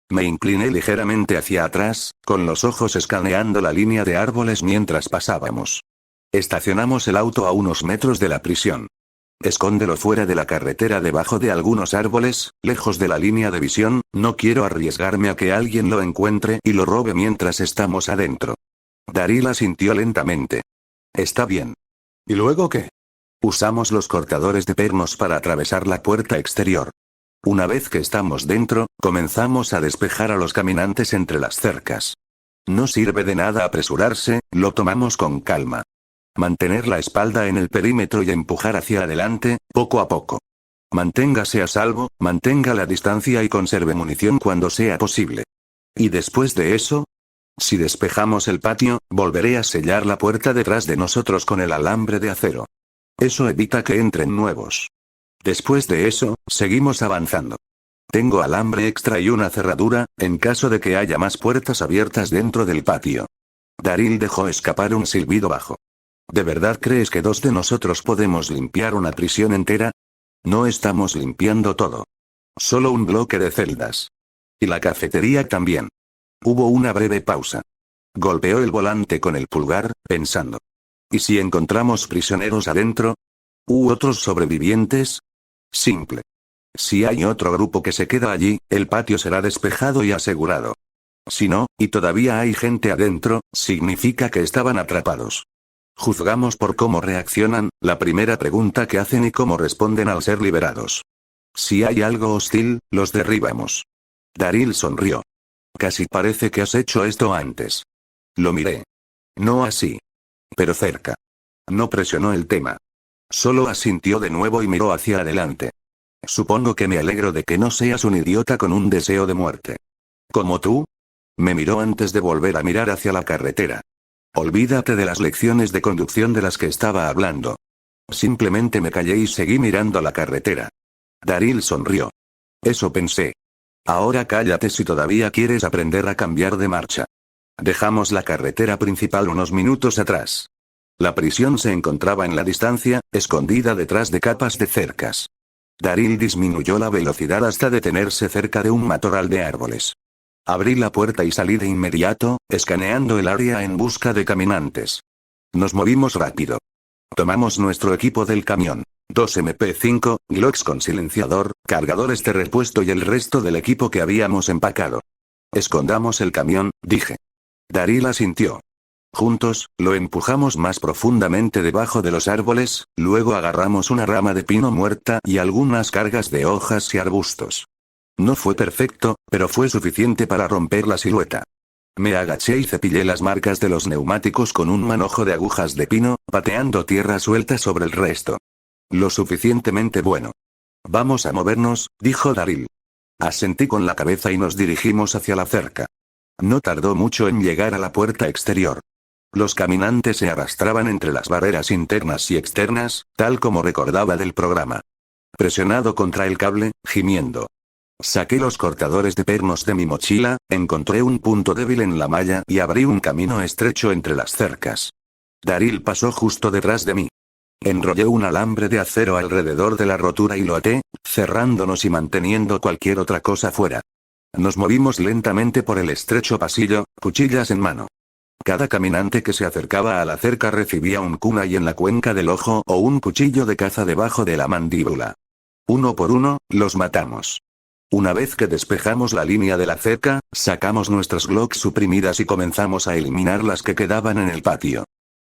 [SPEAKER 1] Me incliné ligeramente hacia atrás, con los ojos escaneando la línea de árboles mientras pasábamos. Estacionamos el auto a unos metros de la prisión. Escóndelo fuera de la carretera debajo de algunos árboles, lejos de la línea de visión, no quiero arriesgarme a que alguien lo encuentre y lo robe mientras estamos adentro. Daryl asintió lentamente. Está bien. ¿Y luego qué? Usamos los cortadores de pernos para atravesar la puerta exterior. Una vez que estamos dentro, comenzamos a despejar a los caminantes entre las cercas. No sirve de nada apresurarse, lo tomamos con calma. Mantener la espalda en el perímetro y empujar hacia adelante, poco a poco. Manténgase a salvo, mantenga la distancia y conserve munición cuando sea posible. ¿Y después de eso? Si despejamos el patio, volveré a sellar la puerta detrás de nosotros con el alambre de acero. Eso evita que entren nuevos. Después de eso, seguimos avanzando. Tengo alambre extra y una cerradura, en caso de que haya más puertas abiertas dentro del patio. Daryl dejó escapar un silbido bajo. ¿De verdad crees que dos de nosotros podemos limpiar una prisión entera? No estamos limpiando todo. Solo un bloque de celdas. Y la cafetería también. Hubo una breve pausa. Golpeó el volante con el pulgar, pensando. ¿Y si encontramos prisioneros adentro? ¿U otros sobrevivientes? Simple. Si hay otro grupo que se queda allí, el patio será despejado y asegurado. Si no, y todavía hay gente adentro, significa que estaban atrapados. Juzgamos por cómo reaccionan, la primera pregunta que hacen y cómo responden al ser liberados. Si hay algo hostil, los derribamos. Daryl sonrió. Casi parece que has hecho esto antes. Lo miré. No así. Pero cerca. No presionó el tema. Solo asintió de nuevo y miró hacia adelante. Supongo que me alegro de que no seas un idiota con un deseo de muerte. ¿Como tú? Me miró antes de volver a mirar hacia la carretera. Olvídate de las lecciones de conducción de las que estaba hablando. Simplemente me callé y seguí mirando la carretera. Daryl sonrió. Eso pensé. Ahora cállate si todavía quieres aprender a cambiar de marcha. Dejamos la carretera principal unos minutos atrás. La prisión se encontraba en la distancia, escondida detrás de capas de cercas. Daryl disminuyó la velocidad hasta detenerse cerca de un matorral de árboles. Abrí la puerta y salí de inmediato, escaneando el área en busca de caminantes. Nos movimos rápido. Tomamos nuestro equipo del camión. 2 MP5, Glocks con silenciador, cargadores de repuesto y el resto del equipo que habíamos empacado. Escondamos el camión, dije. Daryl asintió. Juntos, lo empujamos más profundamente debajo de los árboles, luego agarramos una rama de pino muerta y algunas cargas de hojas y arbustos. No fue perfecto, pero fue suficiente para romper la silueta. Me agaché y cepillé las marcas de los neumáticos con un manojo de agujas de pino, pateando tierra suelta sobre el resto. Lo suficientemente bueno. Vamos a movernos, dijo Daryl. Asentí con la cabeza y nos dirigimos hacia la cerca. No tardó mucho en llegar a la puerta exterior. Los caminantes se arrastraban entre las barreras internas y externas, tal como recordaba del programa. Presionado contra el cable, gimiendo. Saqué los cortadores de pernos de mi mochila, encontré un punto débil en la malla y abrí un camino estrecho entre las cercas. Daryl pasó justo detrás de mí. Enrollé un alambre de acero alrededor de la rotura y lo até, cerrándonos y manteniendo cualquier otra cosa fuera. Nos movimos lentamente por el estrecho pasillo, cuchillas en mano. Cada caminante que se acercaba a la cerca recibía un kunai en la cuenca del ojo o un cuchillo de caza debajo de la mandíbula. Uno por uno, los matamos. Una vez que despejamos la línea de la cerca, sacamos nuestras Glocks suprimidas y comenzamos a eliminar las que quedaban en el patio.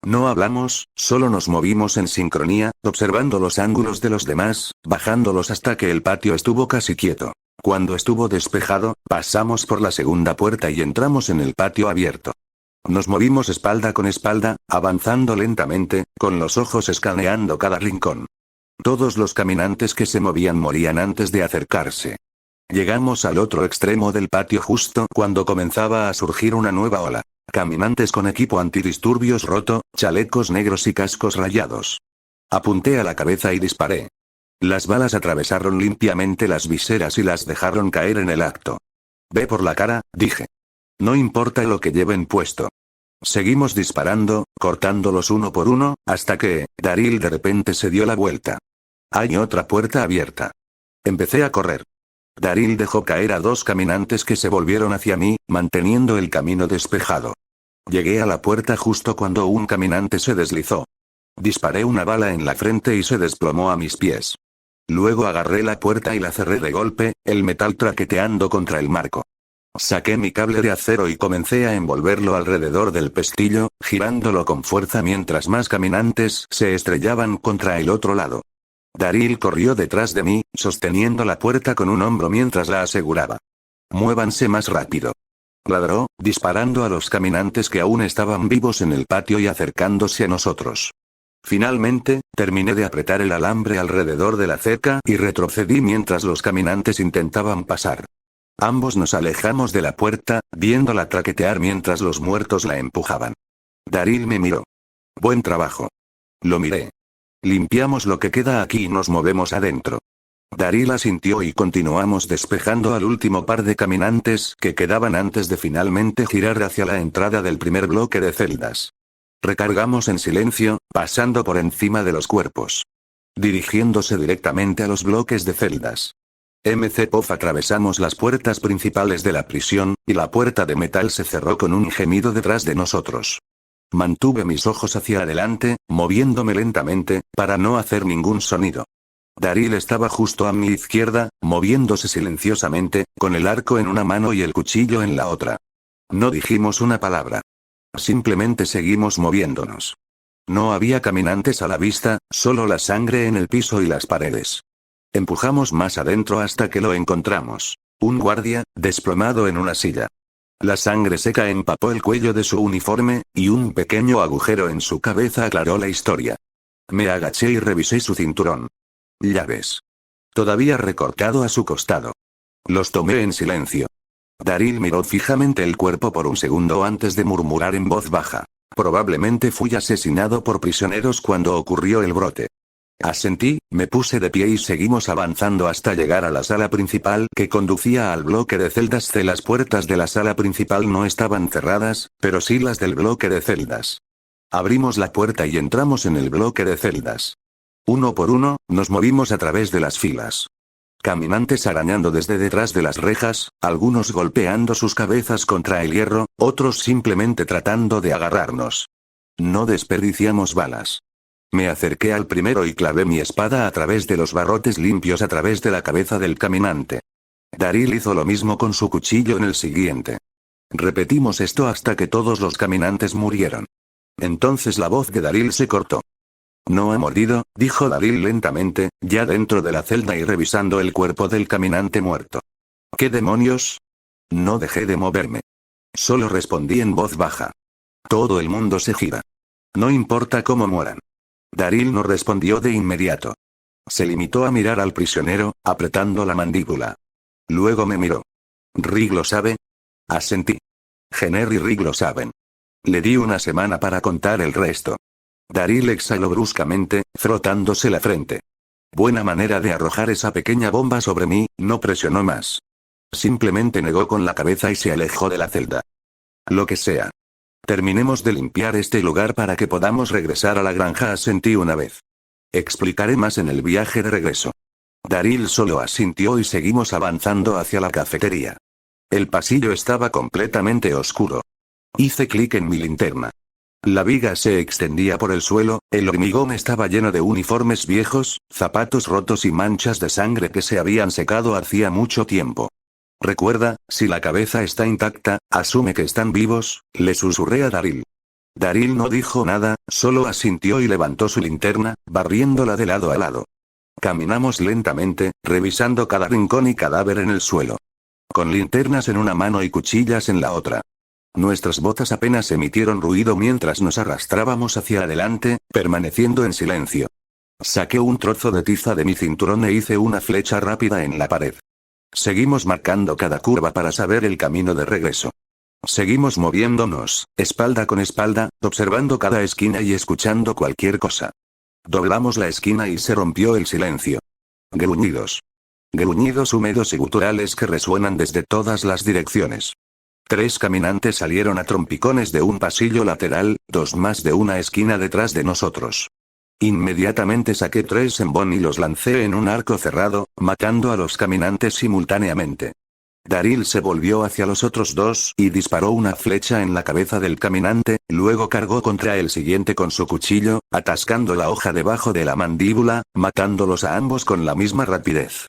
[SPEAKER 1] No hablamos, solo nos movimos en sincronía, observando los ángulos de los demás, bajándolos hasta que el patio estuvo casi quieto. Cuando estuvo despejado, pasamos por la segunda puerta y entramos en el patio abierto. Nos movimos espalda con espalda, avanzando lentamente, con los ojos escaneando cada rincón. Todos los caminantes que se movían morían antes de acercarse. Llegamos al otro extremo del patio justo cuando comenzaba a surgir una nueva ola. Caminantes con equipo antidisturbios roto, chalecos negros y cascos rayados. Apunté a la cabeza y disparé. Las balas atravesaron limpiamente las viseras y las dejaron caer en el acto. Ve por la cara, dije. No importa lo que lleven puesto. Seguimos disparando, cortándolos uno por uno, hasta que, Daryl de repente se dio la vuelta. Hay otra puerta abierta. Empecé a correr. Daryl dejó caer a dos caminantes que se volvieron hacia mí, manteniendo el camino despejado. Llegué a la puerta justo cuando un caminante se deslizó. Disparé una bala en la frente y se desplomó a mis pies. Luego agarré la puerta y la cerré de golpe, el metal traqueteando contra el marco. Saqué mi cable de acero y comencé a envolverlo alrededor del pestillo, girándolo con fuerza mientras más caminantes se estrellaban contra el otro lado. Daryl corrió detrás de mí, sosteniendo la puerta con un hombro mientras la aseguraba. Muévanse más rápido. Ladró, disparando a los caminantes que aún estaban vivos en el patio y acercándose a nosotros. Finalmente, terminé de apretar el alambre alrededor de la cerca y retrocedí mientras los caminantes intentaban pasar. Ambos nos alejamos de la puerta, viéndola traquetear mientras los muertos la empujaban. Daryl me miró. Buen trabajo. Lo miré. Limpiamos lo que queda aquí y nos movemos adentro. Daryl asintió y continuamos despejando al último par de caminantes que quedaban antes de finalmente girar hacia la entrada del primer bloque de celdas. Recargamos en silencio, pasando por encima de los cuerpos. Dirigiéndose directamente a los bloques de celdas. MCPOF atravesamos las puertas principales de la prisión, y la puerta de metal se cerró con un gemido detrás de nosotros. Mantuve mis ojos hacia adelante, moviéndome lentamente, para no hacer ningún sonido. Daryl estaba justo a mi izquierda, moviéndose silenciosamente, con el arco en una mano y el cuchillo en la otra. No dijimos una palabra. Simplemente seguimos moviéndonos. No había caminantes a la vista, solo la sangre en el piso y las paredes. Empujamos más adentro hasta que lo encontramos. Un guardia, desplomado en una silla. La sangre seca empapó el cuello de su uniforme, y un pequeño agujero en su cabeza aclaró la historia. Me agaché y revisé su cinturón. Llaves. Todavía recortado a su costado. Los tomé en silencio. Daryl miró fijamente el cuerpo por un segundo antes de murmurar en voz baja. Probablemente fui asesinado por prisioneros cuando ocurrió el brote. Asentí, me puse de pie y seguimos avanzando hasta llegar a la sala principal que conducía al bloque de celdas. Las puertas de la sala principal no estaban cerradas, pero sí las del bloque de celdas. Abrimos la puerta y entramos en el bloque de celdas. Uno por uno, nos movimos a través de las filas. Caminantes arañando desde detrás de las rejas, algunos golpeando sus cabezas contra el hierro, otros simplemente tratando de agarrarnos. No desperdiciamos balas. Me acerqué al primero y clavé mi espada a través de los barrotes limpios a través de la cabeza del caminante. Daryl hizo lo mismo con su cuchillo en el siguiente. Repetimos esto hasta que todos los caminantes murieron. Entonces la voz de Daryl se cortó. No ha mordido, dijo Daryl lentamente, ya dentro de la celda y revisando el cuerpo del caminante muerto. ¿Qué demonios? No dejé de moverme. Solo respondí en voz baja. Todo el mundo se gira. No importa cómo mueran. Daryl no respondió de inmediato. Se limitó a mirar al prisionero, apretando la mandíbula. Luego me miró. ¿Rig lo sabe? Asentí. Jenner y Rig lo saben. Le di una semana para contar el resto. Daryl exhaló bruscamente, frotándose la frente. Buena manera de arrojar esa pequeña bomba sobre mí, no presionó más. Simplemente negó con la cabeza y se alejó de la celda. Lo que sea. Terminemos de limpiar este lugar para que podamos regresar a la granja, asentí una vez. Explicaré más en el viaje de regreso. Daryl solo asintió y seguimos avanzando hacia la cafetería. El pasillo estaba completamente oscuro. Hice clic en mi linterna. La viga se extendía por el suelo, el hormigón estaba lleno de uniformes viejos, zapatos rotos y manchas de sangre que se habían secado hacía mucho tiempo. Recuerda, si la cabeza está intacta, asume que están vivos, le susurré a Daryl. Daryl no dijo nada, solo asintió y levantó su linterna, barriéndola de lado a lado. Caminamos lentamente, revisando cada rincón y cadáver en el suelo. Con linternas en una mano y cuchillas en la otra. Nuestras botas apenas emitieron ruido mientras nos arrastrábamos hacia adelante, permaneciendo en silencio. Saqué un trozo de tiza de mi cinturón e hice una flecha rápida en la pared. Seguimos marcando cada curva para saber el camino de regreso. Seguimos moviéndonos, espalda con espalda, observando cada esquina y escuchando cualquier cosa. Doblamos la esquina y se rompió el silencio. Gruñidos. Gruñidos húmedos y guturales que resuenan desde todas las direcciones. 3 caminantes salieron a trompicones de un pasillo lateral, 2 más de una esquina detrás de nosotros. Inmediatamente saqué 3 embón y los lancé en un arco cerrado, matando a los caminantes simultáneamente. Daryl se volvió hacia los otros 2 y disparó una flecha en la cabeza del caminante, luego cargó contra el siguiente con su cuchillo, atascando la hoja debajo de la mandíbula, matándolos a ambos con la misma rapidez.